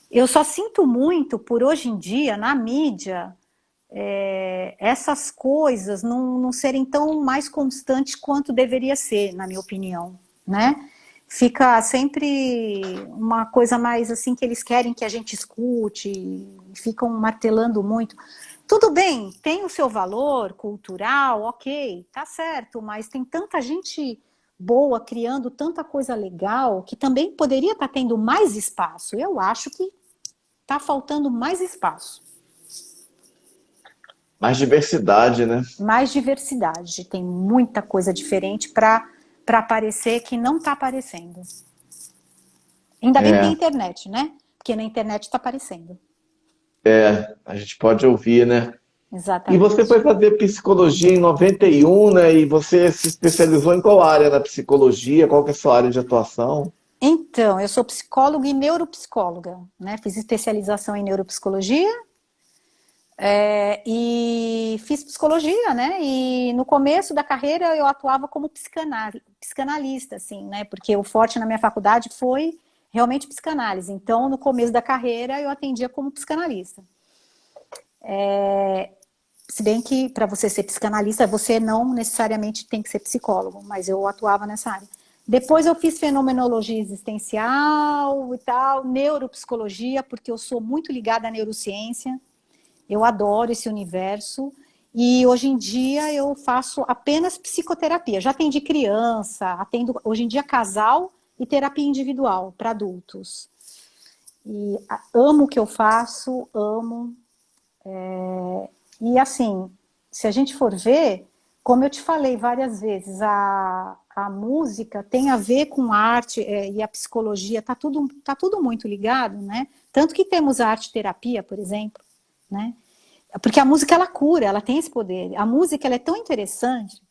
Speaker 2: Eu só sinto muito por hoje em dia na mídia essas coisas não serem tão mais constantes quanto deveria ser, na minha opinião, né? Fica sempre uma coisa mais assim que eles querem que a gente escute, ficam martelando muito. Tudo bem, tem o seu valor cultural, ok, tá certo, mas tem tanta gente boa, criando tanta coisa legal, que também poderia estar tendo mais espaço. Eu acho que está faltando mais espaço.
Speaker 1: Mais diversidade, né?
Speaker 2: Mais diversidade. Tem muita coisa diferente para aparecer que não está aparecendo. Ainda bem que tem
Speaker 1: É,
Speaker 2: internet, né? Porque na internet está aparecendo.
Speaker 1: a gente pode ouvir, né? E você foi
Speaker 2: Exatamente.
Speaker 1: fazer psicologia em 91, né? E você se especializou em qual área na psicologia? Qual que é a sua área de atuação?
Speaker 2: Então, eu sou psicóloga e neuropsicóloga, né? Fiz especialização em neuropsicologia, e fiz psicologia, né? E no começo da carreira eu atuava como psicanalista, assim, né? Porque o forte na minha faculdade foi realmente psicanálise. Então, no começo da carreira eu atendia como psicanalista. Se bem que para você ser psicanalista, você não necessariamente tem que ser psicólogo, mas eu atuava nessa área. Depois eu fiz fenomenologia existencial e tal, neuropsicologia, porque eu sou muito ligada à neurociência. Eu adoro esse universo. E hoje em dia eu faço apenas psicoterapia. Já atendi criança, atendo hoje em dia casal e terapia individual para adultos. E amo o que eu faço, amo. E assim, se a gente for ver, como eu te falei várias vezes, a música tem a ver com a arte, e a psicologia, tá tudo muito ligado, né? Tanto que temos a arte-terapia, por exemplo, né? Porque a música, ela cura, ela tem esse poder. A música, ela é tão interessante,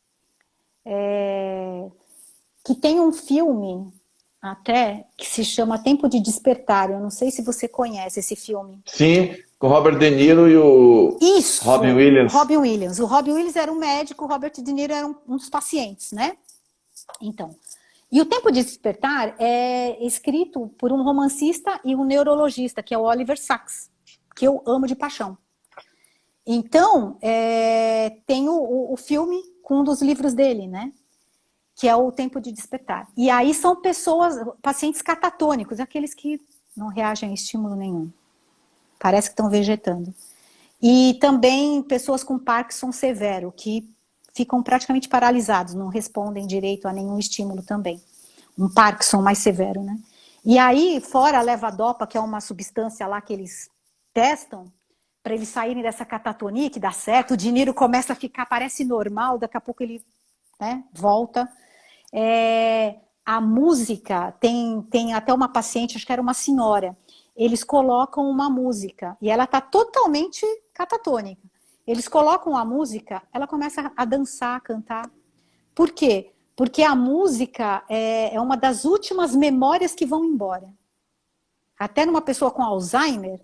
Speaker 2: que tem um filme, até, que se chama Tempo de Despertar. Eu não sei se você conhece esse filme.
Speaker 1: Sim, com Robert De Niro e o Robin
Speaker 2: Isso,
Speaker 1: Williams.
Speaker 2: Robin Williams. O Robin Williams era um médico, o Robert De Niro era um dos pacientes, né? Então, e o Tempo de Despertar é escrito por um romancista e um neurologista, que é o Oliver Sacks, que eu amo de paixão. Então, tem o filme com um dos livros dele, né? Que é o Tempo de Despertar. E aí são pessoas, pacientes catatônicos, aqueles que não reagem a estímulo nenhum. Parece que estão vegetando. E também pessoas com Parkinson severo, que ficam praticamente paralisados, não respondem direito a nenhum estímulo também. Um Parkinson mais severo, né? E aí, fora a levodopa, que é uma substância lá que eles testam, para eles saírem dessa catatonia, que dá certo, o dinheiro começa a ficar, parece normal, daqui a pouco ele, né, volta. A música, tem até uma paciente, acho que era uma senhora, eles colocam uma música, e ela está totalmente catatônica. Eles colocam a música, ela começa a dançar, a cantar. Por quê? Porque a música é uma das últimas memórias que vão embora. Até numa pessoa com Alzheimer,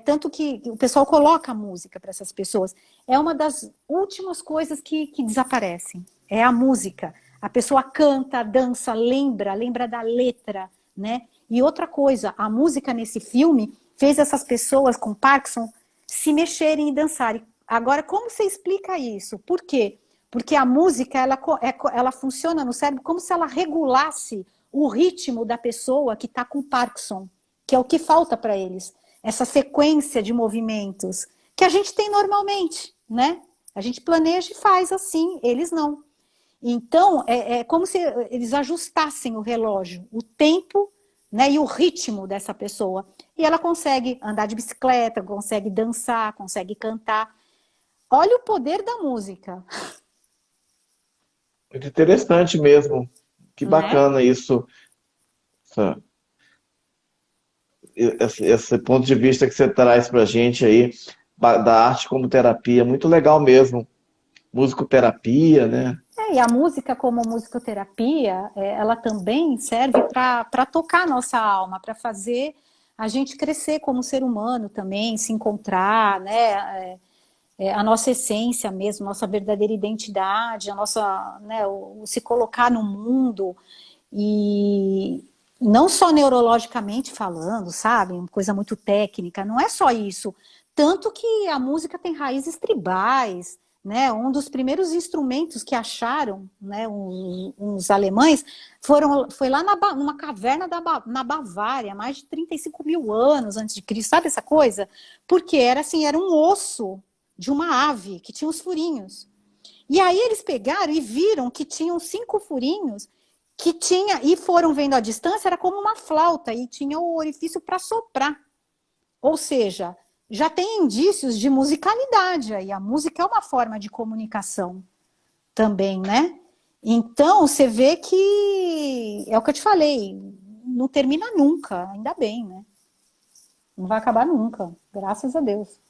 Speaker 2: tanto que o pessoal coloca a música para essas pessoas. É uma das últimas coisas que desaparecem. É a música. A pessoa canta, dança, lembra da letra, né? E outra coisa, a música nesse filme fez essas pessoas com Parkinson se mexerem e dançarem. Agora, como você explica isso? Por quê? Porque a música, ela funciona no cérebro como se ela regulasse o ritmo da pessoa que está com Parkinson, que é o que falta para eles. Essa sequência de movimentos que a gente tem normalmente, né? A gente planeja e faz assim, eles não. Então, é como se eles ajustassem o relógio, o tempo, né, e o ritmo dessa pessoa. E ela consegue andar de bicicleta, consegue dançar, consegue cantar. Olha o poder da música,
Speaker 1: Muito interessante mesmo. Que
Speaker 2: né?
Speaker 1: bacana isso, essa- esse ponto de vista que você traz para a gente aí, da arte como terapia. Muito legal mesmo. Musicoterapia, né?
Speaker 2: E a música, como musicoterapia, ela também serve para tocar a nossa alma, para fazer a gente crescer como ser humano também, se encontrar, né? A nossa essência mesmo, nossa verdadeira identidade, a nossa, né, o se colocar no mundo, e não só neurologicamente falando, sabe? Uma coisa muito técnica, não é só isso. Tanto que a música tem raízes tribais, né? Um dos primeiros instrumentos que acharam, né, uns alemães, foi lá numa caverna na Bavária, mais de 35 mil anos antes de Cristo, sabe essa coisa? Porque era assim, era um osso de uma ave que tinha os furinhos. E aí eles pegaram e viram que tinham 5 furinhos que tinha, e foram vendo a distância, era como uma flauta, e tinha o orifício para soprar. Ou seja, já tem indícios de musicalidade aí. A música é uma forma de comunicação também, né? Então, você vê que, é o que eu te falei, não termina nunca, ainda bem, né? Não vai acabar nunca, graças a Deus.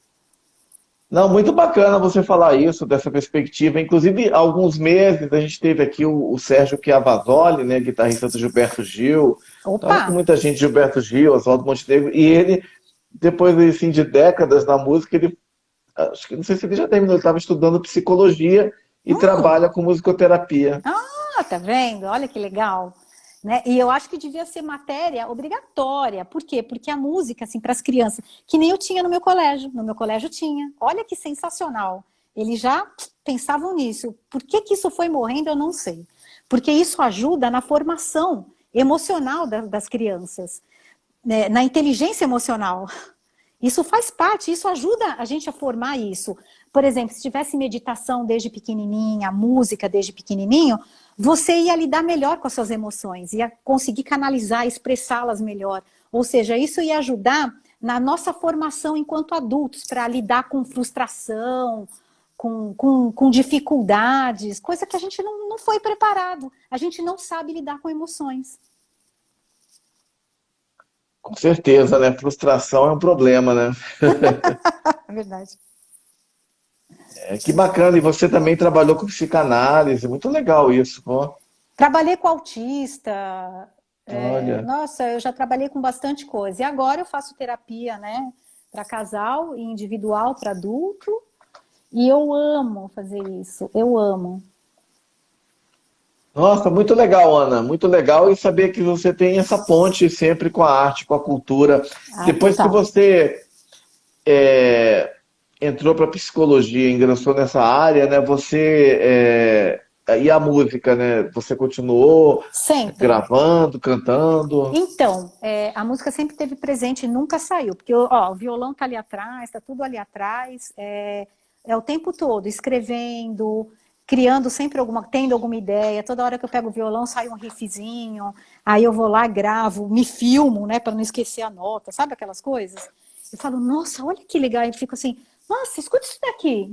Speaker 1: Não, muito bacana você falar isso, dessa perspectiva. Inclusive, há alguns meses a gente teve aqui o Sérgio Chiavasoli, né, guitarrista do Gilberto Gil.
Speaker 2: Opa!
Speaker 1: Toca com muita gente, Gilberto Gil, Oswaldo Montenegro. E ele, depois assim, de décadas na música, ele, acho que não sei se ele já terminou, ele estava estudando psicologia e trabalha com musicoterapia.
Speaker 2: Ah, tá vendo? Olha que legal. Né? E eu acho que devia ser matéria obrigatória. Por quê? Porque a música, assim, para as crianças, que nem eu tinha no meu colégio. No meu colégio tinha. Olha que sensacional. Eles já pensavam nisso. Por que que isso foi morrendo, eu não sei. Porque isso ajuda na formação emocional das crianças, né? Na inteligência emocional. Isso faz parte, isso ajuda a gente a formar isso. Por exemplo, se tivesse meditação desde pequenininha, música desde pequenininho, você ia lidar melhor com as suas emoções, ia conseguir canalizar, expressá-las melhor. Ou seja, isso ia ajudar na nossa formação enquanto adultos, para lidar com frustração, com dificuldades, coisa que a gente não foi preparado. A gente não sabe lidar com emoções.
Speaker 1: Com certeza, né? Frustração é um problema, né?
Speaker 2: É verdade.
Speaker 1: É, que bacana. E você também trabalhou com psicanálise. Muito legal isso, ó.
Speaker 2: Trabalhei com autista,
Speaker 1: Olha.
Speaker 2: nossa, eu já trabalhei com bastante coisa. E agora eu faço terapia, né, para casal e individual para adulto. E eu amo fazer isso, eu amo.
Speaker 1: Nossa, muito legal, Ana. Muito legal e saber que você tem essa ponte sempre com a arte, com a cultura.
Speaker 2: Ah,
Speaker 1: Depois que
Speaker 2: total.
Speaker 1: você entrou para psicologia, ingressou nessa área, né? E a música, né? Você continuou
Speaker 2: Sempre.
Speaker 1: gravando, cantando.
Speaker 2: Então, a música sempre esteve presente e nunca saiu, porque ó, o violão tá ali atrás, tá tudo ali atrás, é o tempo todo, escrevendo, criando sempre tendo alguma ideia, toda hora que eu pego o violão sai um riffzinho, aí eu vou lá, gravo, me filmo, né, para não esquecer a nota, sabe aquelas coisas? Eu falo, nossa, olha que legal, eu fico assim, nossa, escuta isso daqui,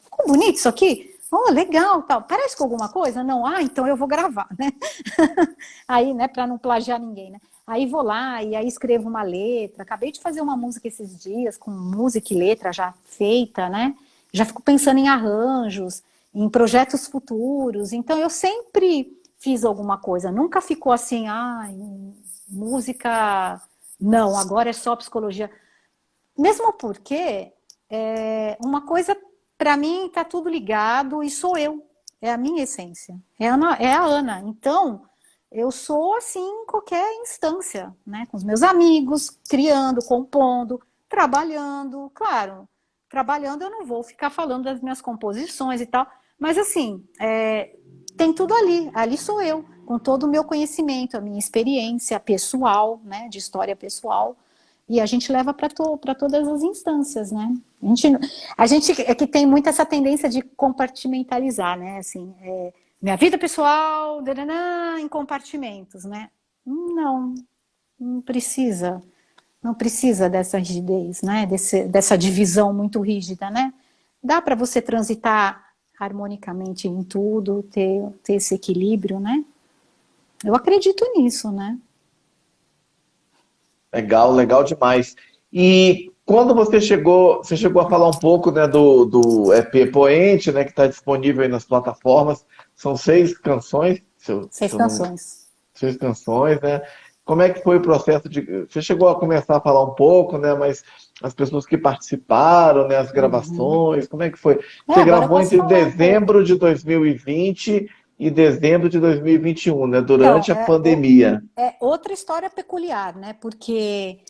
Speaker 2: ficou bonito isso aqui? Oh, legal, tal. Parece com alguma coisa? Não, então eu vou gravar, né? Aí, né, para não plagiar ninguém, né? Aí vou lá e aí escrevo uma letra. Acabei de fazer uma música esses dias com música e letra já feita, né? Já fico pensando em arranjos, em projetos futuros. Então eu sempre fiz alguma coisa. Nunca ficou assim, música. Não, agora é só psicologia. Mesmo porque uma coisa, para mim, está tudo ligado e sou eu. É a minha essência. É a Ana. Então, eu sou assim em qualquer instância, né? Com os meus amigos, criando, compondo, trabalhando. Claro, trabalhando eu não vou ficar falando das minhas composições e tal, mas assim, tem tudo ali. Ali sou eu, com todo o meu conhecimento, a minha experiência pessoal, né? De história pessoal. E a gente leva para todas as instâncias, né? A gente é que tem muito essa tendência de compartimentalizar, né? Assim, minha vida pessoal, em compartimentos, né? Não, não precisa. Não precisa dessa rigidez, né? Dessa divisão muito rígida, né? Dá para você transitar harmonicamente em tudo, ter esse equilíbrio, né? Eu acredito nisso, né?
Speaker 1: Legal, legal demais. E quando você chegou a falar um pouco, né, do EP Poente, né, que está disponível aí nas plataformas. São 6 canções, se
Speaker 2: 6
Speaker 1: eu não,
Speaker 2: canções.
Speaker 1: 6 canções, né? Como é que foi o processo de... Você chegou a começar a falar um pouco, né? Mas as pessoas que participaram, né? As
Speaker 2: Uhum.
Speaker 1: gravações, como é que foi? Você
Speaker 2: Agora eu
Speaker 1: gravou
Speaker 2: posso
Speaker 1: entre
Speaker 2: falar um pouco.
Speaker 1: dezembro de 2020 e dezembro de 2021, né?
Speaker 2: Então,
Speaker 1: Durante a pandemia.
Speaker 2: é outra história peculiar, né? Porque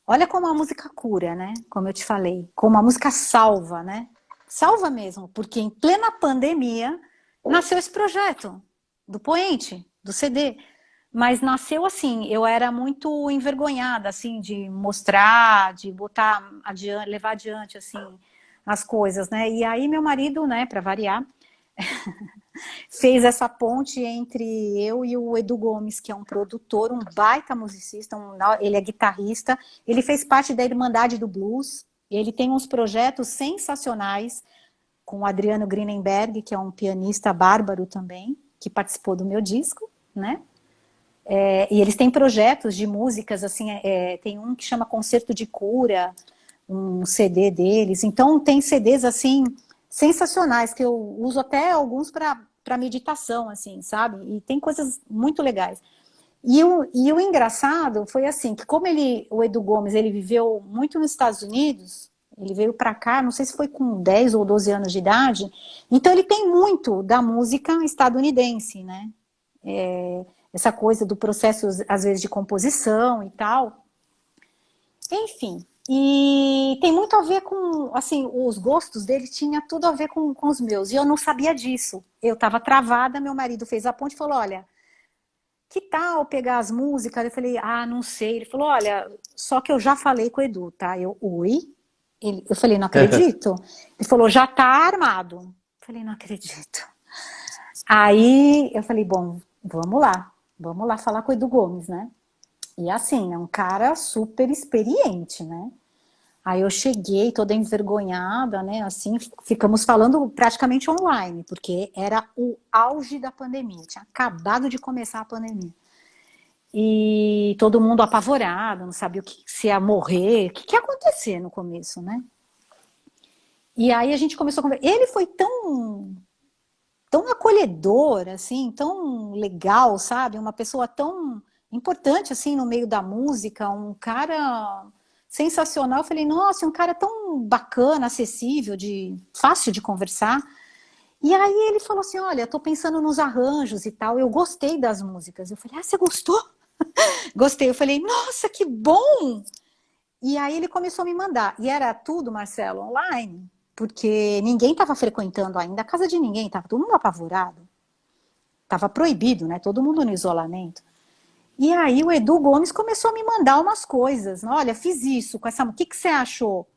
Speaker 2: olha como a música cura, né? Como eu te falei, como a música salva, né? Salva mesmo, porque em plena pandemia nasceu esse projeto do Poente, do CD. Mas nasceu assim, eu era muito envergonhada, assim, de mostrar, de botar adiante, levar adiante, assim, as coisas, né? E aí meu marido, né, para variar, fez essa ponte entre eu e o Edu Gomes, que é um produtor, um baita musicista, ele é guitarrista, ele fez parte da Irmandade do Blues, ele tem uns projetos sensacionais com o Adriano Grinenberg, que é um pianista bárbaro também, que participou do meu disco, né? E eles têm projetos de músicas, assim, tem um que chama Concerto de Cura, um CD deles, então tem CDs, assim, sensacionais, que eu uso até alguns para meditação, assim, sabe? E tem coisas muito legais. E o engraçado foi assim, que como o Edu Gomes, ele viveu muito nos Estados Unidos, ele veio para cá, não sei se foi com 10 ou 12 anos de idade, então ele tem muito da música estadunidense, né? Essa coisa do processo, às vezes, de composição e tal. Enfim, e tem muito a ver com, assim, os gostos dele tinha tudo a ver com os meus, e eu não sabia disso. Eu estava travada, meu marido fez a ponte e falou, olha, que tal pegar as músicas? Eu falei, não sei. Ele falou, olha, só que eu já falei com o Edu, tá? Oi? Eu falei, não acredito. Ele falou, já tá armado. Eu falei, não acredito. Aí eu falei, bom, vamos lá falar com o Edu Gomes, né? E assim, é um cara super experiente, né? Aí eu cheguei toda envergonhada, né? Assim, ficamos falando praticamente online, porque era o auge da pandemia, tinha acabado de começar a pandemia. E todo mundo apavorado, não sabia se ia morrer, o que ia acontecer no começo, né? E aí a gente começou a conversar. Ele foi tão acolhedor, assim, tão legal, sabe? Uma pessoa tão importante, assim, no meio da música, um cara sensacional. Eu falei, nossa, um cara tão bacana, acessível, fácil de conversar. E aí ele falou assim, olha, tô pensando nos arranjos e tal, eu gostei das músicas. Eu falei, você gostou? Gostei. Eu falei, nossa, que bom! E aí ele começou a me mandar. E era tudo, Marcelo, online, porque ninguém estava frequentando ainda a casa de ninguém, estava todo mundo apavorado. Estava proibido, né? Todo mundo no isolamento. E aí o Edu Gomes começou a me mandar umas coisas. Olha, fiz isso com essa... O que você achou?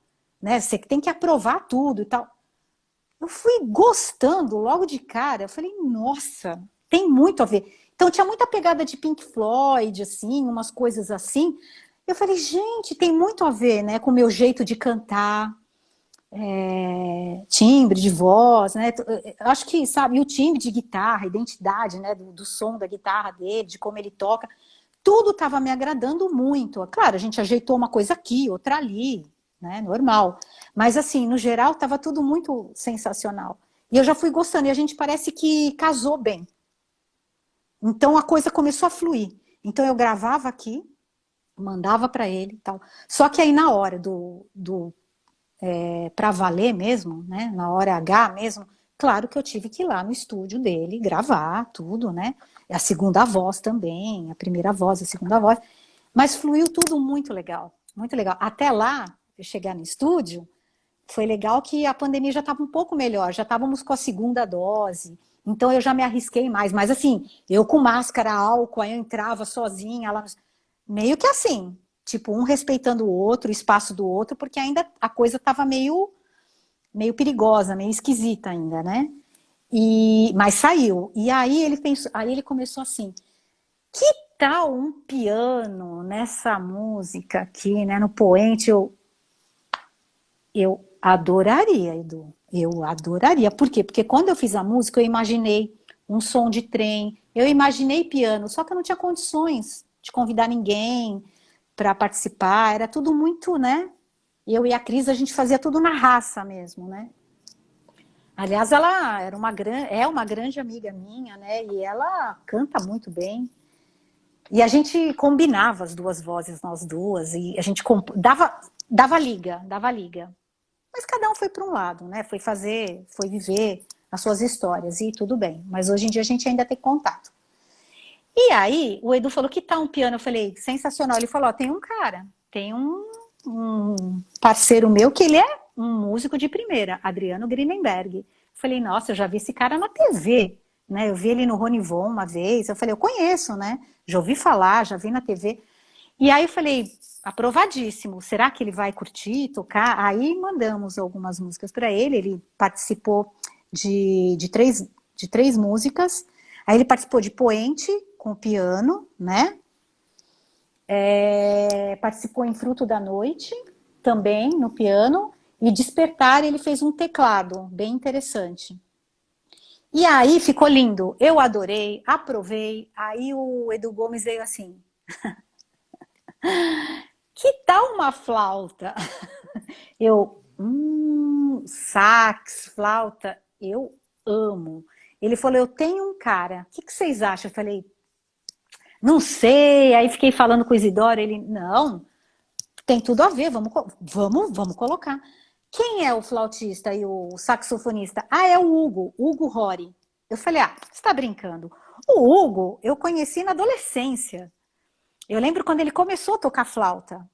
Speaker 2: Né? Você tem que aprovar tudo e tal. Eu fui gostando logo de cara. Eu falei, nossa, tem muito a ver. Então tinha muita pegada de Pink Floyd, assim, umas coisas assim. Eu falei, gente, tem muito a ver, né, com o meu jeito de cantar, timbre de voz, né? Eu acho que, sabe, e o timbre de guitarra, a identidade, né, do som da guitarra dele, de como ele toca, tudo estava me agradando muito. Claro, a gente ajeitou uma coisa aqui, outra ali, né, normal. Mas, assim, no geral, estava tudo muito sensacional. E eu já fui gostando, e a gente parece que casou bem. Então, a coisa começou a fluir. Então, eu gravava aqui, mandava para ele e tal. Só que aí, na hora para valer mesmo, né, na hora H mesmo, claro que eu tive que ir lá no estúdio dele, gravar tudo, né? A segunda voz também, a primeira voz, a segunda voz. Mas fluiu tudo muito legal, muito legal. Até lá, eu chegar no estúdio, foi legal que a pandemia já estava um pouco melhor, já estávamos com a segunda dose, então eu já me arrisquei mais. Mas assim, eu com máscara, álcool, aí eu entrava sozinha lá, meio que assim, tipo, um respeitando o outro, o espaço do outro, porque ainda a coisa estava meio perigosa, meio esquisita ainda, né? Mas saiu. E aí ele pensou, aí ele começou assim, que tal um piano nessa música aqui, né? No poente, eu adoraria, Edu. Eu adoraria. Por quê? Porque quando eu fiz a música, eu imaginei um som de trem, eu imaginei piano, só que eu não tinha condições de convidar ninguém para participar, era tudo muito, né? Eu e a Cris, a gente fazia tudo na raça mesmo, né? Aliás, ela é uma grande amiga minha, né? E ela canta muito bem. E a gente combinava as duas vozes, nós duas, e a gente dava liga. Mas cada um foi para um lado, né? Foi viver as suas histórias, e tudo bem. Mas hoje em dia a gente ainda tem contato. E aí, o Edu falou, que tal um piano? Eu falei, sensacional. Ele falou, tem um cara, tem um parceiro meu que ele é um músico de primeira, Adriano Grinenberg. Eu falei, nossa, eu já vi esse cara na TV, né? Eu vi ele no Ronivon uma vez. Eu falei, eu conheço, né? Já ouvi falar, já vi na TV. E aí eu falei, aprovadíssimo, será que ele vai curtir, tocar? Aí mandamos algumas músicas para ele, ele participou de três músicas. Aí ele participou de Poente, com o piano, né? Participou em Fruto da Noite, também no piano. E Despertar ele fez um teclado, bem interessante. E aí ficou lindo. Eu adorei, aprovei. Aí o Edu Gomes veio assim... Que tal uma flauta? Eu, sax, flauta, eu amo. Ele falou, eu tenho um cara, o que vocês acham? Eu falei, não sei. Aí fiquei falando com o Isidoro, ele, não, tem tudo a ver, vamos colocar. Quem é o flautista e o saxofonista? Ah, é o Hugo Rori. Eu falei, você está brincando. O Hugo eu conheci na adolescência. Eu lembro quando ele começou a tocar flauta.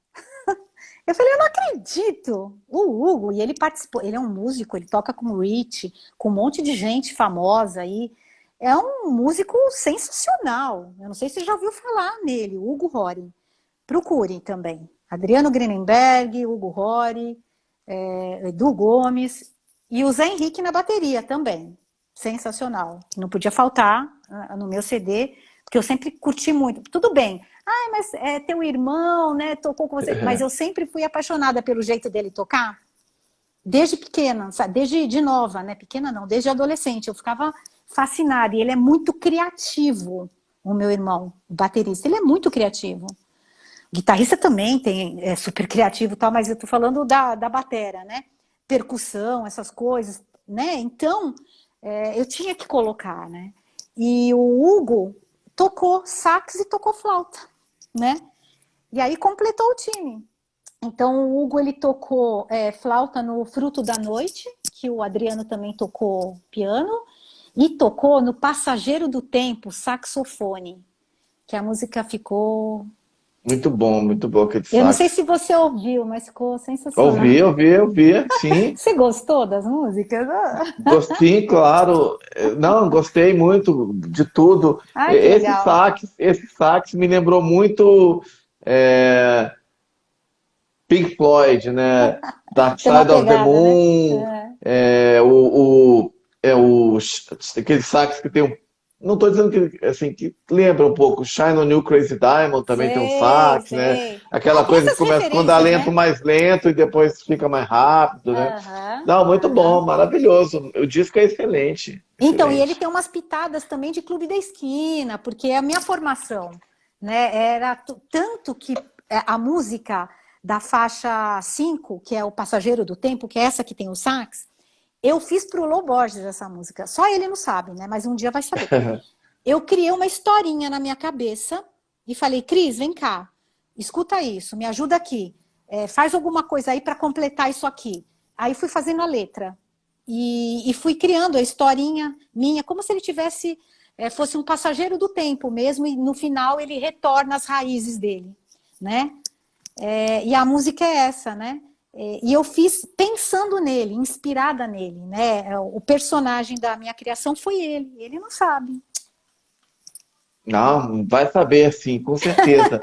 Speaker 2: Eu falei, eu não acredito. O Hugo, e ele participou, ele é um músico, ele toca com o Rich, com um monte de gente famosa aí. É um músico sensacional. Eu não sei se você já ouviu falar nele, o Hugo Rori. Procurem também. Adriano Grinenberg, Hugo Rori, Edu Gomes e o Zé Henrique na bateria também. Sensacional. Não podia faltar no meu CD, porque eu sempre curti muito. Tudo bem. Mas teu irmão, né, tocou com você. Mas eu sempre fui apaixonada pelo jeito dele tocar. Desde pequena, sabe? Desde nova, né? Pequena não, desde adolescente. Eu ficava fascinada. E ele é muito criativo, o meu irmão, o baterista. Ele é muito criativo. O guitarrista também é super criativo, tal, mas eu tô falando da batera, né? Percussão, essas coisas, né? Então, eu tinha que colocar, né? E o Hugo tocou sax e tocou flauta, né? E aí completou o time. Então o Hugo ele tocou flauta no Fruto da Noite, que o Adriano também tocou piano, e tocou no Passageiro do Tempo, saxofone, que a música ficou...
Speaker 1: Muito bom aquele sax.
Speaker 2: Eu não sei se você ouviu, mas ficou sensacional.
Speaker 1: Ouvi, sim.
Speaker 2: Você gostou das músicas?
Speaker 1: Sim, claro. Não, gostei muito de tudo.
Speaker 2: Ai, que legal.
Speaker 1: Esse sax me lembrou muito Pink Floyd, né? Dark
Speaker 2: Tem uma
Speaker 1: Side of the
Speaker 2: pegada, né?
Speaker 1: Moon, aquele sax que tem um. Não estou dizendo que, assim, que lembra um pouco. Shine on You Crazy Diamond também tem um
Speaker 2: Sei,
Speaker 1: sax, né?
Speaker 2: sei.
Speaker 1: Aquela
Speaker 2: Tem
Speaker 1: coisa que
Speaker 2: essas
Speaker 1: começa quando dá
Speaker 2: referências,
Speaker 1: lento,
Speaker 2: né?
Speaker 1: mais lento e depois fica mais rápido, né?
Speaker 2: Aham,
Speaker 1: Não, muito bom,
Speaker 2: aham.
Speaker 1: maravilhoso. O disco é excelente,
Speaker 2: Então, e ele
Speaker 1: excelente.
Speaker 2: tem umas pitadas também de Clube da Esquina, porque é a minha formação, né? Era tanto que a música da faixa 5, que é o Passageiro do Tempo, que é essa que tem o sax, eu fiz pro Lô Borges essa música. Só ele não sabe, né? Mas um dia vai saber. Eu criei uma historinha na minha cabeça e falei, Cris, vem cá, escuta isso, me ajuda aqui, faz alguma coisa aí para completar isso aqui. Aí fui fazendo a letra e fui criando a historinha minha, como se ele tivesse, fosse um passageiro do tempo mesmo, e no final ele retorna às raízes dele, né? E a música é essa, né? E eu fiz pensando nele, inspirada nele, né? O personagem da minha criação foi ele não sabe.
Speaker 1: Não, vai saber, sim, com certeza.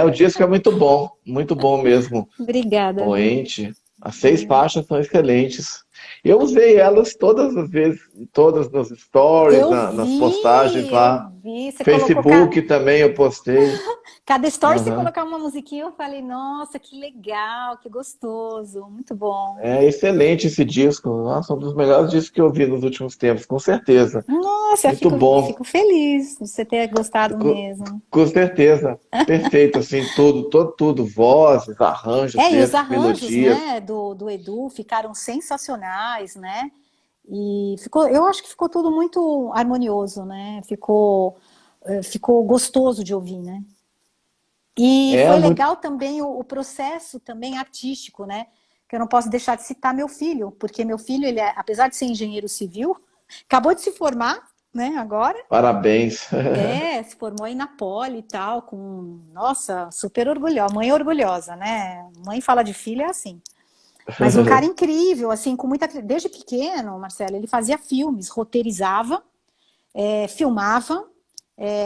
Speaker 1: O disco é muito bom mesmo.
Speaker 2: Obrigada, viu?
Speaker 1: Poente. As 6 faixas são excelentes. Eu usei elas todas as vezes, todas nas stories, nas postagens
Speaker 2: Eu
Speaker 1: lá.
Speaker 2: vi. Você colocou
Speaker 1: Facebook também eu postei.
Speaker 2: cada story, você
Speaker 1: Aham.
Speaker 2: colocar uma musiquinha, eu falei, nossa, que legal, que gostoso, muito bom.
Speaker 1: É excelente esse disco. Nossa, um dos melhores discos que eu vi nos últimos tempos, com certeza.
Speaker 2: Nossa, eu
Speaker 1: Muito bom.
Speaker 2: fico feliz de você ter gostado
Speaker 1: Com,
Speaker 2: mesmo.
Speaker 1: com certeza. Perfeito, assim, tudo. Vozes, arranjos
Speaker 2: E os
Speaker 1: mesmo,
Speaker 2: arranjos,
Speaker 1: melodias.
Speaker 2: né, do Edu ficaram sensacionais, né? E eu acho que ficou tudo muito harmonioso, né? Ficou gostoso de ouvir, né? E
Speaker 1: É
Speaker 2: foi
Speaker 1: muito.
Speaker 2: legal também o processo também artístico, né? Que eu não posso deixar de citar meu filho, porque meu filho, ele apesar de ser engenheiro civil, acabou de se formar, né, agora.
Speaker 1: Parabéns.
Speaker 2: Se formou aí na Poli e tal, nossa, super orgulhosa, mãe orgulhosa, né? Mãe fala de filho é assim. Mas um cara incrível, assim, com muita... Desde pequeno, Marcelo, ele fazia filmes, roteirizava, filmava,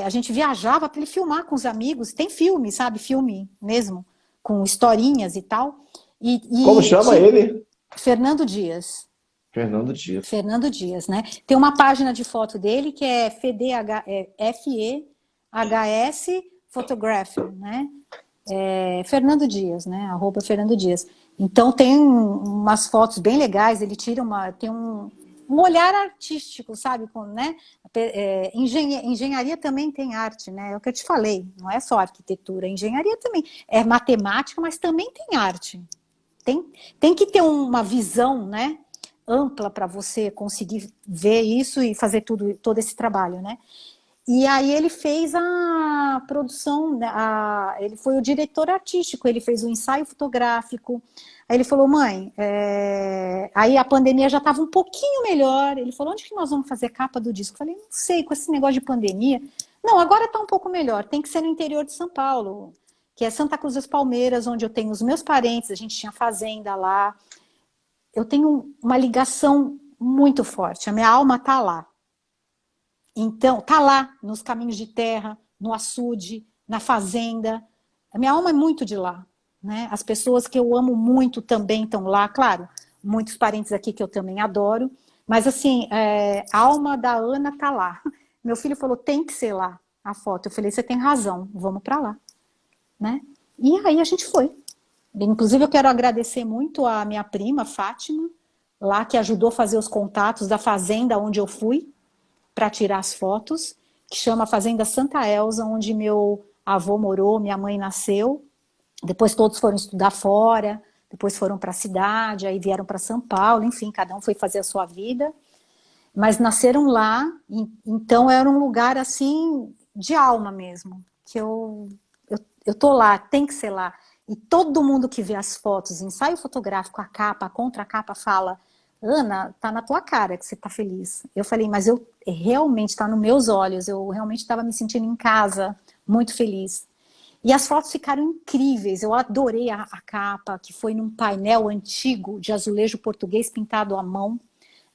Speaker 2: a gente viajava para ele filmar com os amigos. Tem filme, sabe? Filme mesmo, com historinhas e tal.
Speaker 1: Como chama ele?
Speaker 2: Fernando Dias.
Speaker 1: Fernando Dias.
Speaker 2: Fernando Dias, né? Tem uma página de foto dele que é FEDHS Photography, né? Fernando Dias, né? @Fernando Dias. Então tem umas fotos bem legais, ele tira tem um olhar artístico, sabe? Né? Engenharia também tem arte, né? É o que eu te falei, não é só arquitetura, engenharia também. É matemática, mas também tem arte. Tem que ter uma visão, né, ampla para você conseguir ver isso e fazer todo esse trabalho, né? E aí ele fez a produção, ele foi o diretor artístico, ele fez o ensaio fotográfico. Aí ele falou, mãe, aí a pandemia já estava um pouquinho melhor. Ele falou, onde que nós vamos fazer capa do disco? Eu falei, não sei, com esse negócio de pandemia. Não, agora está um pouco melhor, tem que ser no interior de São Paulo, que é Santa Cruz das Palmeiras, onde eu tenho os meus parentes, a gente tinha fazenda lá. Eu tenho uma ligação muito forte, a minha alma está lá. Então, tá lá, nos caminhos de terra, no açude, na fazenda. A minha alma é muito de lá, né? As pessoas que eu amo muito também estão lá, claro, muitos parentes aqui que eu também adoro, mas assim, a alma da Ana tá lá. Meu filho falou, tem que ser lá a foto. Eu falei, você tem razão, vamos para lá, né? E aí a gente foi. Inclusive eu quero agradecer muito a minha prima, Fátima, lá que ajudou a fazer os contatos da fazenda onde eu fui para tirar as fotos, que chama Fazenda Santa Elza, onde meu avô morou, minha mãe nasceu. Depois todos foram estudar fora, depois foram para a cidade, aí vieram para São Paulo, enfim, cada um foi fazer a sua vida. Mas nasceram lá, então era um lugar assim de alma mesmo, que eu tô lá, tem que ser lá. E todo mundo que vê as fotos, ensaio fotográfico, a capa, a contracapa, fala, Ana, tá na tua cara que você tá feliz. Eu falei, mas eu realmente tá nos meus olhos, eu realmente estava me sentindo em casa, muito feliz. E as fotos ficaram incríveis, eu adorei a capa, que foi num painel antigo de azulejo português pintado à mão,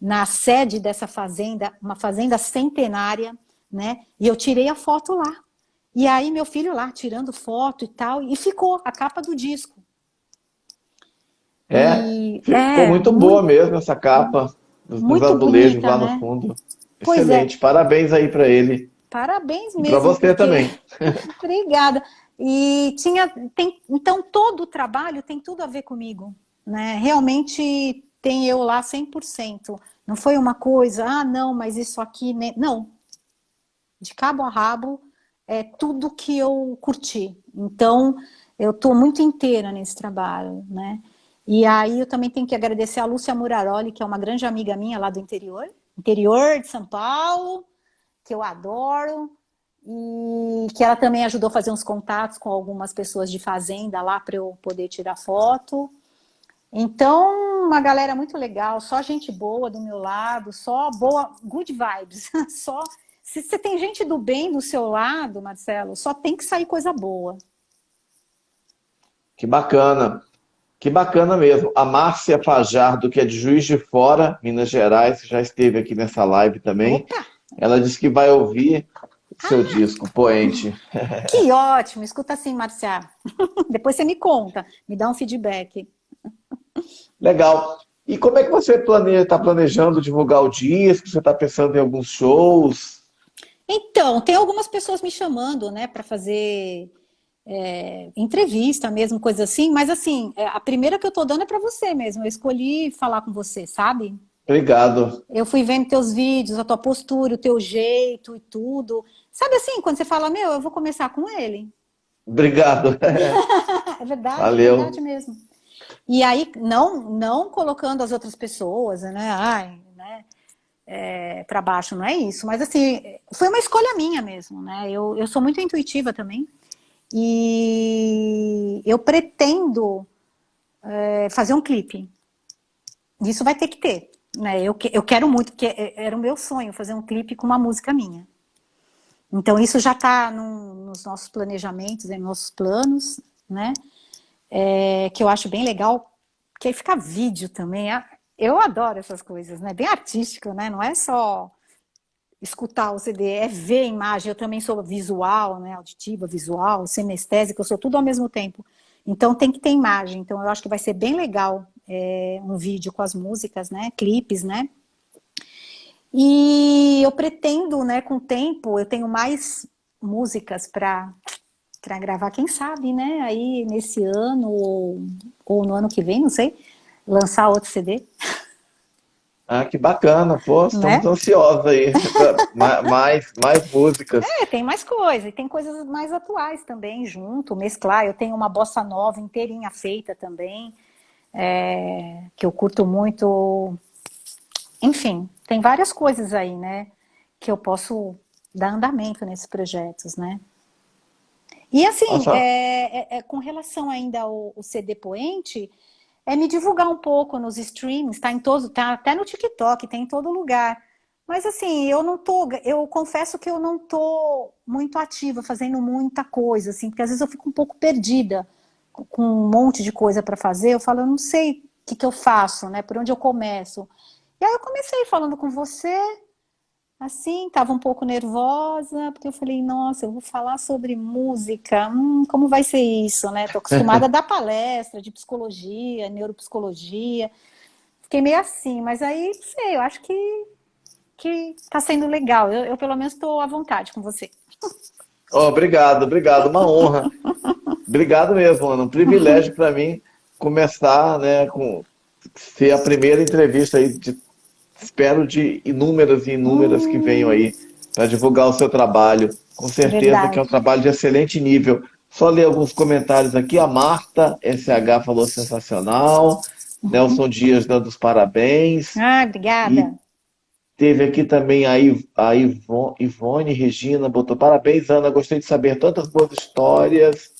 Speaker 2: na sede dessa fazenda, uma fazenda centenária, né? E eu tirei a foto lá. E aí meu filho lá, tirando foto e tal, e ficou a capa do disco.
Speaker 1: Ficou muito boa mesmo essa capa, dos
Speaker 2: muito
Speaker 1: azulejos
Speaker 2: bonita,
Speaker 1: lá no
Speaker 2: né?
Speaker 1: fundo.
Speaker 2: Pois
Speaker 1: Excelente, parabéns aí para ele.
Speaker 2: Parabéns
Speaker 1: E para
Speaker 2: mesmo.
Speaker 1: você também.
Speaker 2: Obrigada. E então todo o trabalho tem tudo a ver comigo, né? Realmente tem eu lá 100%. Não foi uma coisa, não, mas isso aqui, né? Não. De cabo a rabo, é tudo que eu curti. Então, eu estou muito inteira nesse trabalho, né? E aí eu também tenho que agradecer a Lúcia Muraroli, que é uma grande amiga minha lá do interior de São Paulo, que eu adoro, e que ela também ajudou a fazer uns contatos com algumas pessoas de fazenda lá para eu poder tirar foto. Então, uma galera muito legal, só gente boa do meu lado, só boa, good vibes, só... Se você tem gente do bem do seu lado, Marcelo, só tem que sair coisa boa.
Speaker 1: Que bacana mesmo. A Márcia Fajardo, que é de Juiz de Fora, Minas Gerais, que já esteve aqui nessa live também.
Speaker 2: Opa!
Speaker 1: Ela disse que vai ouvir o seu disco, Poente.
Speaker 2: Que ótimo! Escuta assim, Márcia. Depois você me conta, me dá um feedback.
Speaker 1: Legal. E como é que você está planejando divulgar o disco? Você está pensando em alguns shows?
Speaker 2: Então, tem algumas pessoas me chamando, né, para fazer entrevista mesmo, coisa assim, mas assim, a primeira que eu tô dando é para você mesmo, eu escolhi falar com você, sabe?
Speaker 1: Obrigado.
Speaker 2: Eu fui vendo teus vídeos, a tua postura, o teu jeito e tudo. Sabe assim, quando você fala, eu vou começar com ele.
Speaker 1: Obrigado.
Speaker 2: É verdade,
Speaker 1: Valeu.
Speaker 2: É verdade mesmo. E aí, não colocando as outras pessoas, né, para baixo, não é isso. Mas assim, foi uma escolha minha mesmo, né? Eu sou muito intuitiva também. E eu pretendo fazer um clipe. Isso vai ter que ter, né? Eu quero muito, porque era o meu sonho fazer um clipe com uma música minha. Então isso já está nos nossos planejamentos, nos nossos planos, né? Que eu acho bem legal, que aí fica vídeo também. Eu adoro essas coisas, né? Bem artístico, né? Não é só escutar o CD, é ver a imagem. Eu também sou visual, né? Auditiva, visual, senestésica, eu sou tudo ao mesmo tempo. Então tem que ter imagem. Então eu acho que vai ser bem legal um vídeo com as músicas, né? Clipes, né? E eu pretendo, né, com o tempo, eu tenho mais músicas para gravar, quem sabe, né? Aí nesse ano ou no ano que vem, não sei, lançar outro CD,
Speaker 1: Ah, que bacana, pô, estamos
Speaker 2: né?
Speaker 1: ansiosos aí para mais músicas.
Speaker 2: Tem mais coisa, e tem coisas mais atuais também junto, mesclar. Eu tenho uma bossa nova inteirinha feita também, que eu curto muito. Enfim, tem várias coisas aí, né? Que eu posso dar andamento nesses projetos, né? E assim,
Speaker 1: Nossa,
Speaker 2: com relação ainda ao CD Poente, é me divulgar um pouco nos streams, tá em todo, tá até no TikTok, tem em todo lugar. Mas assim, eu confesso que eu não tô muito ativa, fazendo muita coisa, assim, porque às vezes eu fico um pouco perdida com um monte de coisa para fazer. Eu falo, eu não sei o que eu faço, né? Por onde eu começo. E aí eu comecei falando com você, assim, estava um pouco nervosa, porque eu falei, nossa, eu vou falar sobre música, como vai ser isso, né? Tô acostumada a dar palestra de psicologia, neuropsicologia, fiquei meio assim, mas aí, não sei, eu acho que tá sendo legal, eu pelo menos estou à vontade com você.
Speaker 1: obrigado, obrigado, uma honra. Obrigado mesmo, mano. Um privilégio para mim começar, né, com ser a primeira entrevista aí espero de inúmeras e inúmeras que venham aí para divulgar o seu trabalho. Com certeza que é um
Speaker 2: Verdade.
Speaker 1: trabalho de excelente nível. Só ler alguns comentários aqui. A Marta SH falou sensacional. Nelson Dias dando os parabéns.
Speaker 2: Ah,
Speaker 1: E
Speaker 2: obrigada.
Speaker 1: teve aqui também a Ivone Regina, botou parabéns, Ana. Gostei de saber tantas boas histórias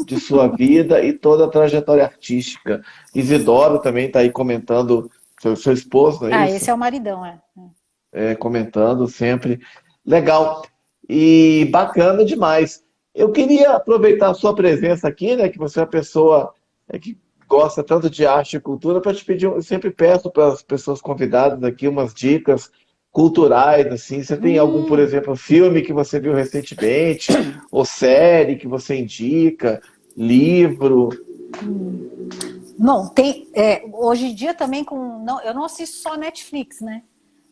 Speaker 1: de sua vida e toda a trajetória artística. Isidoro também está aí comentando, seu esposo, não é
Speaker 2: Ah,
Speaker 1: isso?
Speaker 2: esse é o maridão, é.
Speaker 1: Comentando sempre. Legal. E bacana demais. Eu queria aproveitar a sua presença aqui, né? Que você é uma pessoa que gosta tanto de arte e cultura, para te pedir, eu sempre peço para as pessoas convidadas aqui umas dicas culturais, assim. Você tem algum, por
Speaker 2: Hum,
Speaker 1: exemplo, filme que você viu recentemente, ou série que você indica, livro?
Speaker 2: Bom, hoje em dia também eu não assisto só Netflix, né?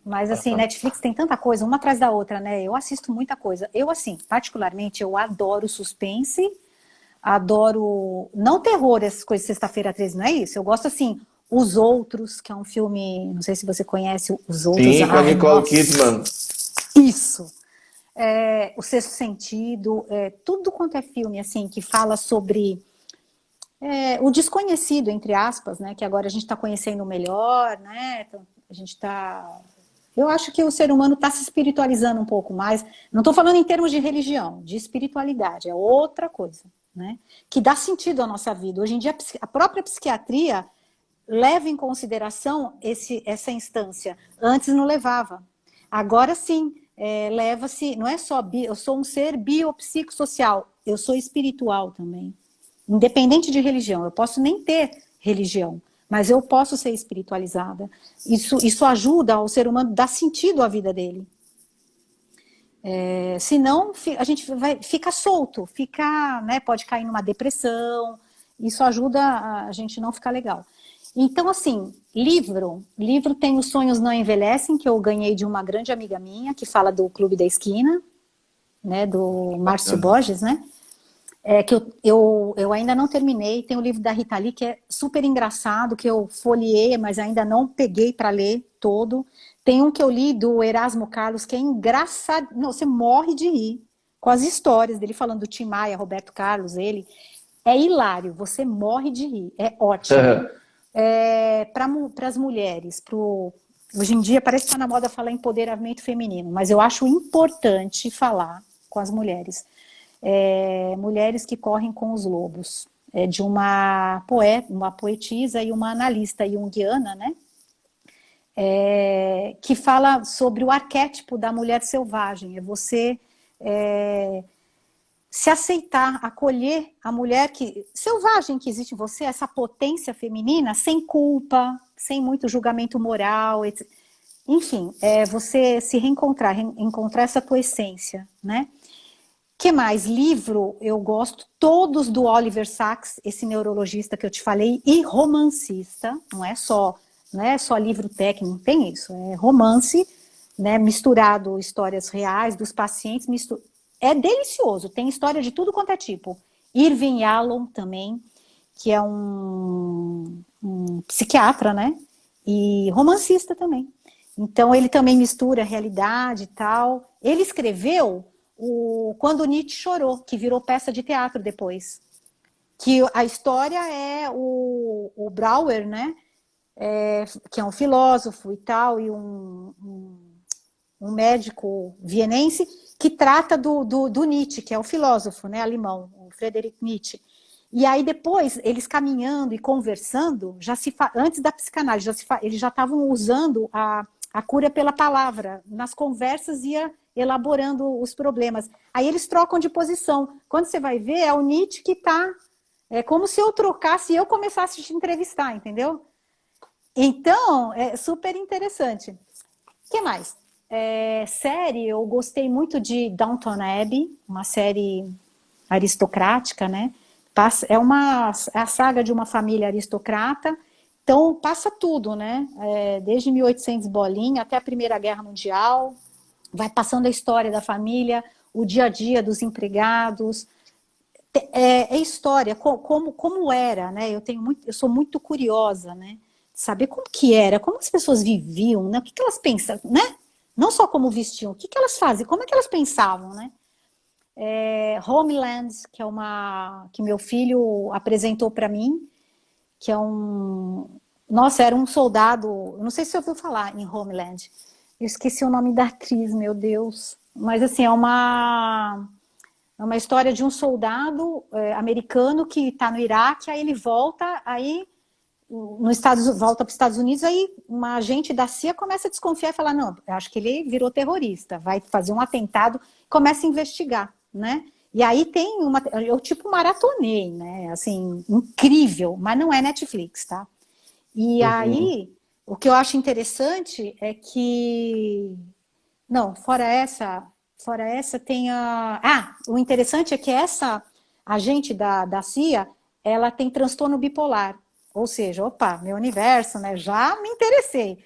Speaker 2: Mas assim, Netflix tem tanta coisa, uma atrás da outra, né? Eu assisto muita coisa. Eu, assim, particularmente, eu adoro suspense, adoro. Não terror, essas coisas, Sexta-feira 13, não é isso? Eu gosto, assim, Os Outros, que é um filme, não sei se você conhece Os Outros.
Speaker 1: Sim, com a
Speaker 2: Ai,
Speaker 1: Nicole
Speaker 2: nossa!
Speaker 1: Kidman.
Speaker 2: Isso! O Sexto Sentido, tudo quanto é filme, assim, que fala sobre o desconhecido, entre aspas, né? Que agora a gente está conhecendo melhor, né? Então, a gente está. Eu acho que o ser humano está se espiritualizando um pouco mais. Não estou falando em termos de religião, de espiritualidade, é outra coisa, né? Que dá sentido à nossa vida. Hoje em dia, a própria psiquiatria leva em consideração essa instância. Antes não levava. Agora sim, leva-se. Não é só eu sou um ser biopsicossocial, eu sou espiritual também. Independente de religião, eu posso nem ter religião, mas eu posso ser espiritualizada. Isso ajuda o ser humano a dar sentido à vida dele. Senão, a gente fica solto, né, pode cair numa depressão. Isso ajuda a gente não ficar legal. Então, assim, livro tem Os Sonhos Não Envelhecem, que eu ganhei de uma grande amiga minha, que fala do Clube da Esquina, né, do Márcio
Speaker 1: Bacana.
Speaker 2: Borges, né? Que eu ainda não terminei. Tem o livro da Rita Lee, que é super engraçado, que eu folheei, mas ainda não peguei para ler todo. Tem um que eu li do Erasmo Carlos, que é engraçado. Não, você morre de rir com as histórias dele falando do Tim Maia, Roberto Carlos, ele. É hilário, você morre de rir, é ótimo. Para as mulheres, hoje em dia parece que está na moda falar empoderamento feminino, mas eu acho importante falar com as mulheres. Mulheres que correm com os lobos, de uma poetisa e uma analista junguiana, né? Que fala sobre o arquétipo da mulher selvagem, você se aceitar, acolher a mulher selvagem que existe em você, essa potência feminina, sem culpa, sem muito julgamento moral, etc. Enfim, você se reencontrar, encontrar essa tua essência, né? Que mais? Livro, eu gosto todos do Oliver Sacks, esse neurologista que eu te falei, e romancista, não é só livro técnico, tem isso, é romance, né, misturado histórias reais dos pacientes, é delicioso, tem história de tudo quanto é tipo. Irving Yalom também, que é um psiquiatra, né, e romancista também. Então ele também mistura realidade e tal. Ele escreveu Quando Nietzsche Chorou, que virou peça de teatro depois. Que a história é o Brauer, né? Que é um filósofo e tal, e um médico vienense, que trata do Nietzsche, que é o filósofo, né, alemão, o Friedrich Nietzsche. E aí depois, eles caminhando e conversando, antes da psicanálise, eles já estavam usando a cura pela palavra. Nas conversas ia elaborando os problemas. Aí eles trocam de posição. Quando você vai ver, é o Nietzsche que está... É como se eu trocasse e eu começasse a te entrevistar, entendeu? Então, é super interessante. O que mais? Série, eu gostei muito de Downton Abbey, uma série aristocrática, né? É a saga de uma família aristocrata, então passa tudo, né? Desde 1800 bolinha até a Primeira Guerra Mundial, vai passando a história da família, o dia a dia dos empregados, história, como era, né? Eu sou muito curiosa, né? Saber como que era, como as pessoas viviam, né? O que elas pensam, né? Não só como vestiam, o que elas fazem, como é que elas pensavam, né? Homeland, que meu filho apresentou para mim, que é nossa, era um soldado, eu não sei se você ouviu falar em Homeland, eu esqueci o nome da atriz, meu Deus, mas assim, é uma história de um soldado americano que está no Iraque, aí ele volta, aí volta para os Estados Unidos, aí uma agente da CIA começa a desconfiar e falar, não, eu acho que ele virou terrorista, vai fazer um atentado, começa a investigar, né? E aí eu tipo maratonei, né? Assim, incrível, mas não é Netflix, tá? E aí, o que eu acho interessante é que... Não, fora essa tem o interessante é que essa agente da CIA, ela tem transtorno bipolar. Ou seja, opa, meu universo, né? Já me interessei.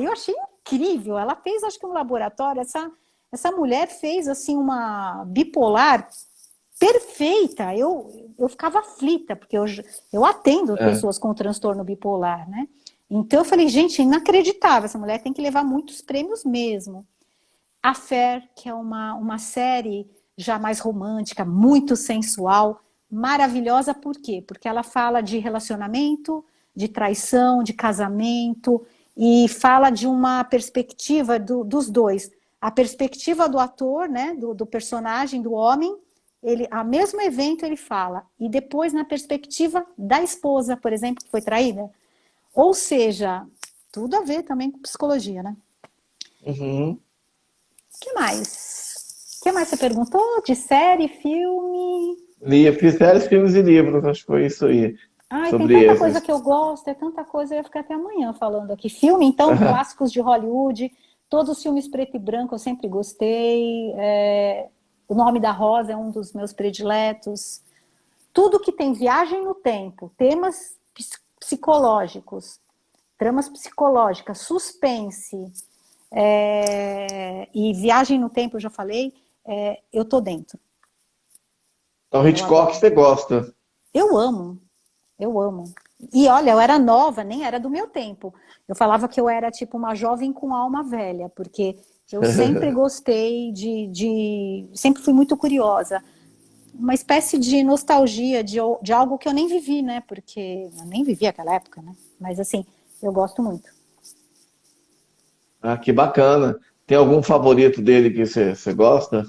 Speaker 2: Eu achei incrível. Ela fez, acho que um laboratório, essa mulher fez assim uma bipolar perfeita. Eu ficava aflita, porque eu atendo pessoas com transtorno bipolar, né? Então eu falei, gente, inacreditável, essa mulher tem que levar muitos prêmios mesmo. Affair, que é uma série já mais romântica, muito sensual, maravilhosa, por quê? Porque ela fala de relacionamento, de traição, de casamento, e fala de uma perspectiva dos dois. A perspectiva do ator, né, do personagem, do homem, a mesmo evento ele fala, e depois na perspectiva da esposa, por exemplo, que foi traída. Ou seja, tudo a ver também com psicologia, né?
Speaker 1: Uhum.
Speaker 2: O que mais? O que mais você perguntou? De série, filme?
Speaker 1: Fiz séries, filmes e livros, acho que foi isso aí.
Speaker 2: Ai, tem
Speaker 1: Sobre
Speaker 2: tanta coisa
Speaker 1: esses.
Speaker 2: que eu gosto, é tanta coisa, eu ia ficar até amanhã falando aqui. Filme, então, clássicos de Hollywood, todos os filmes preto e branco eu sempre gostei. O Nome da Rosa é um dos meus prediletos. Tudo que tem viagem no tempo, temas psicológicos, tramas psicológicas, suspense, e viagem no tempo, eu já falei, eu tô dentro.
Speaker 1: Então, Hitchcock você gosta.
Speaker 2: Eu amo, eu amo. E olha, eu era nova, nem era do meu tempo. Eu falava que eu era tipo uma jovem com alma velha, porque eu sempre gostei sempre fui muito curiosa. Uma espécie de nostalgia de algo que eu nem vivi, né? Porque eu nem vivi aquela época, né? Mas assim, eu gosto muito.
Speaker 1: Ah, que bacana. Tem algum favorito dele que você gosta?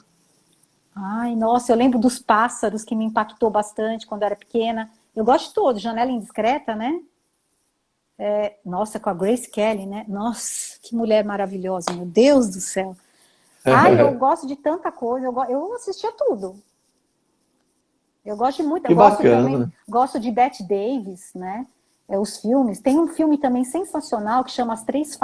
Speaker 2: Ai, nossa, eu lembro dos Pássaros, que me impactou bastante quando eu era pequena. Eu gosto de todos, Janela Indiscreta, né? Nossa, com a Grace Kelly, né? Nossa, que mulher maravilhosa, meu Deus do céu. Ai, eu gosto de tanta coisa, eu assistia tudo. Eu gosto de muito,
Speaker 1: Que
Speaker 2: eu gosto também,
Speaker 1: bacana.
Speaker 2: gosto de Bette Davis, né? Os filmes. Tem um filme também sensacional que chama As Três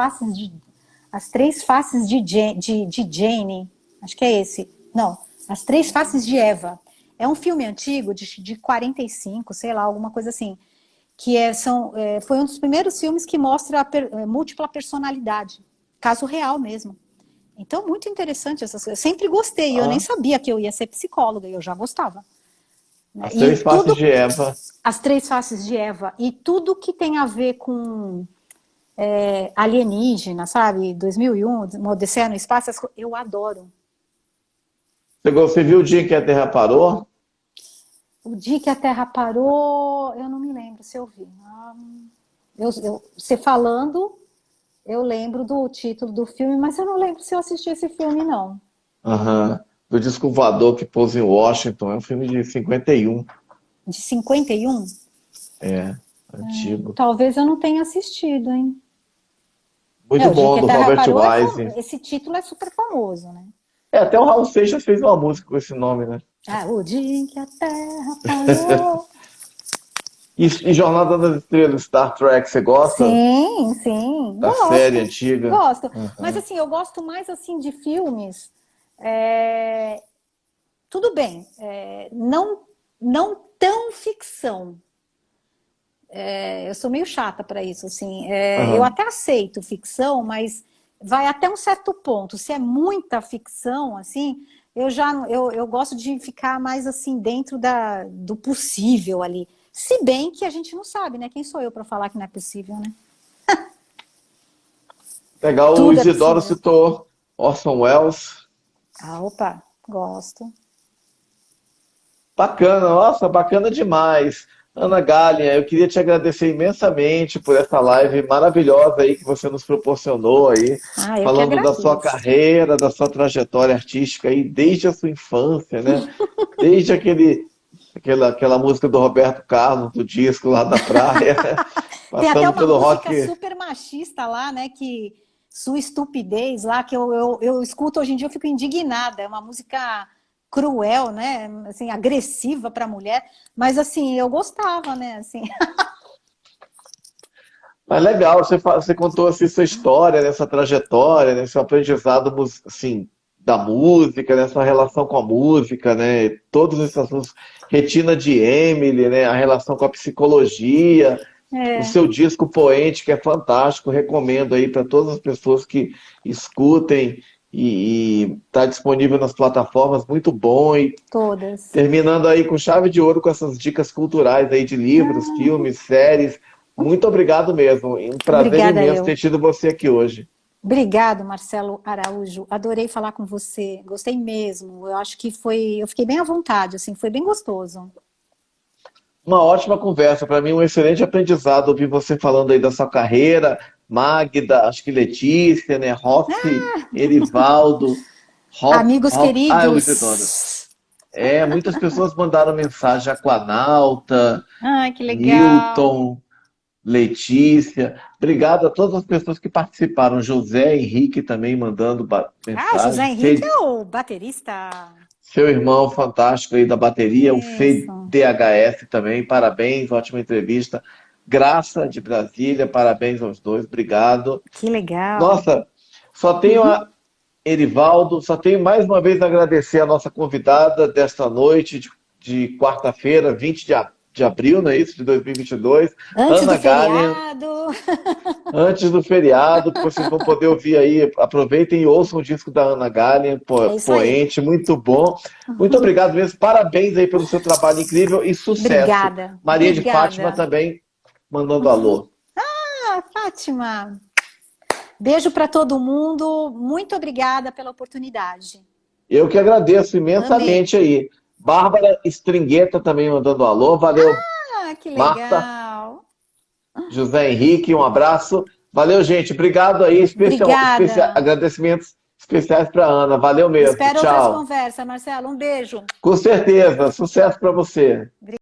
Speaker 2: Faces de Jane. Acho que é esse. Não, As Três Faces de Eva. É um filme antigo, de 45, sei lá, alguma coisa assim. Que foi um dos primeiros filmes que mostra a múltipla personalidade. Caso real mesmo. Então, muito interessante essas coisas. Eu sempre gostei, eu nem sabia que eu ia ser psicóloga, eu já gostava.
Speaker 1: As Três Faces de Eva.
Speaker 2: As Três Faces de Eva. E tudo que tem a ver com alienígena, sabe? 2001, uma Odisseia no Espaço, eu adoro.
Speaker 1: Você viu o dia que a Terra parou?
Speaker 2: O dia que a Terra parou, eu não me lembro se eu vi. Você falando, eu lembro do título do filme, mas eu não lembro se eu assisti esse filme, não.
Speaker 1: Do disco voador que pousa em Washington. É um filme de 51.
Speaker 2: De 51?
Speaker 1: Antigo.
Speaker 2: Talvez eu não tenha assistido, hein?
Speaker 1: Muito bom, do Robert Wise.
Speaker 2: Esse título é super famoso, né?
Speaker 1: Até o Raul Seixas fez uma música com esse nome, né?
Speaker 2: O dia em que a Terra parou.
Speaker 1: E Jornada nas Estrelas, Star Trek, você gosta?
Speaker 2: Sim.
Speaker 1: Da série antiga?
Speaker 2: Gosto. Mas assim, eu gosto mais assim de filmes. Tudo bem, não tão ficção. Eu sou meio chata para isso, assim. Eu até aceito ficção, mas vai até um certo ponto. Se é muita ficção, assim, eu gosto de ficar mais assim dentro do possível ali. Se bem que a gente não sabe, né? Quem sou eu para falar que não é possível, né?
Speaker 1: Legal, o Isidoro citou Orson Welles.
Speaker 2: Opa, gosto.
Speaker 1: Bacana, nossa, bacana demais. Ana Gallia, eu queria te agradecer imensamente por essa live maravilhosa aí que você nos proporcionou aí, falando da sua carreira, da sua trajetória artística aí, desde a sua infância, né? Desde aquela música do Roberto Carlos, do disco lá da praia.
Speaker 2: Tem até uma música super machista lá, né? Que Sua Estupidez lá, que eu escuto hoje em dia, eu fico indignada. É uma música cruel, né? Assim, agressiva para a mulher, mas assim, eu gostava, né? Assim.
Speaker 1: Mas legal, você contou assim sua história, nessa trajetória, né, seu aprendizado assim, da música, né, sua relação com a música, né? Todos esses assuntos, Retina de Emily, né? A relação com a psicologia, o seu disco Poente, que é fantástico, recomendo aí para todas as pessoas que escutem. E está disponível nas plataformas, muito bom. E
Speaker 2: todas.
Speaker 1: Terminando aí com chave de ouro com essas dicas culturais aí de livros, filmes, séries. Muito obrigado mesmo. Um prazer imenso ter tido você aqui hoje.
Speaker 2: Obrigado, Marcelo Araújo. Adorei falar com você. Gostei mesmo. Eu acho que eu fiquei bem à vontade, assim, foi bem gostoso.
Speaker 1: Uma ótima conversa. Para mim, um excelente aprendizado ouvir você falando aí da sua carreira. Magda, acho que Letícia, né? Rossi, Erivaldo.
Speaker 2: Amigos queridos.
Speaker 1: Muitas pessoas mandaram mensagem. Aquanauta,
Speaker 2: que legal.
Speaker 1: Newton, Letícia. Obrigado a todas as pessoas que participaram. José Henrique também mandando mensagem.
Speaker 2: José Henrique é o baterista.
Speaker 1: Seu irmão fantástico aí da bateria, o FDHS também. Parabéns, ótima entrevista. Graça de Brasília, parabéns aos dois, obrigado.
Speaker 2: Que legal.
Speaker 1: Nossa, só tenho Erivaldo, só tenho mais uma vez a agradecer a nossa convidada desta noite de quarta-feira, 20 de abril, não é isso? De 2022.
Speaker 2: Antes
Speaker 1: Ana
Speaker 2: do
Speaker 1: Gallia,
Speaker 2: feriado.
Speaker 1: Antes do feriado, que vocês vão poder ouvir aí. Aproveitem e ouçam o disco da Ana Gallia, Poente, muito bom. Muito obrigado mesmo, parabéns aí pelo seu trabalho incrível e sucesso.
Speaker 2: Obrigada.
Speaker 1: Maria de Fátima também mandando alô.
Speaker 2: Fátima. Beijo para todo mundo. Muito obrigada pela oportunidade.
Speaker 1: Eu que agradeço imensamente aí. Bárbara Stringueta também mandando alô. Valeu.
Speaker 2: Que legal.
Speaker 1: Marta, José Henrique, um abraço. Valeu, gente. Obrigado aí. Agradecimentos especiais para Ana. Valeu mesmo.
Speaker 2: Espero
Speaker 1: Tchau.
Speaker 2: outras conversas, Marcelo. Um beijo.
Speaker 1: Com certeza. Sucesso para você.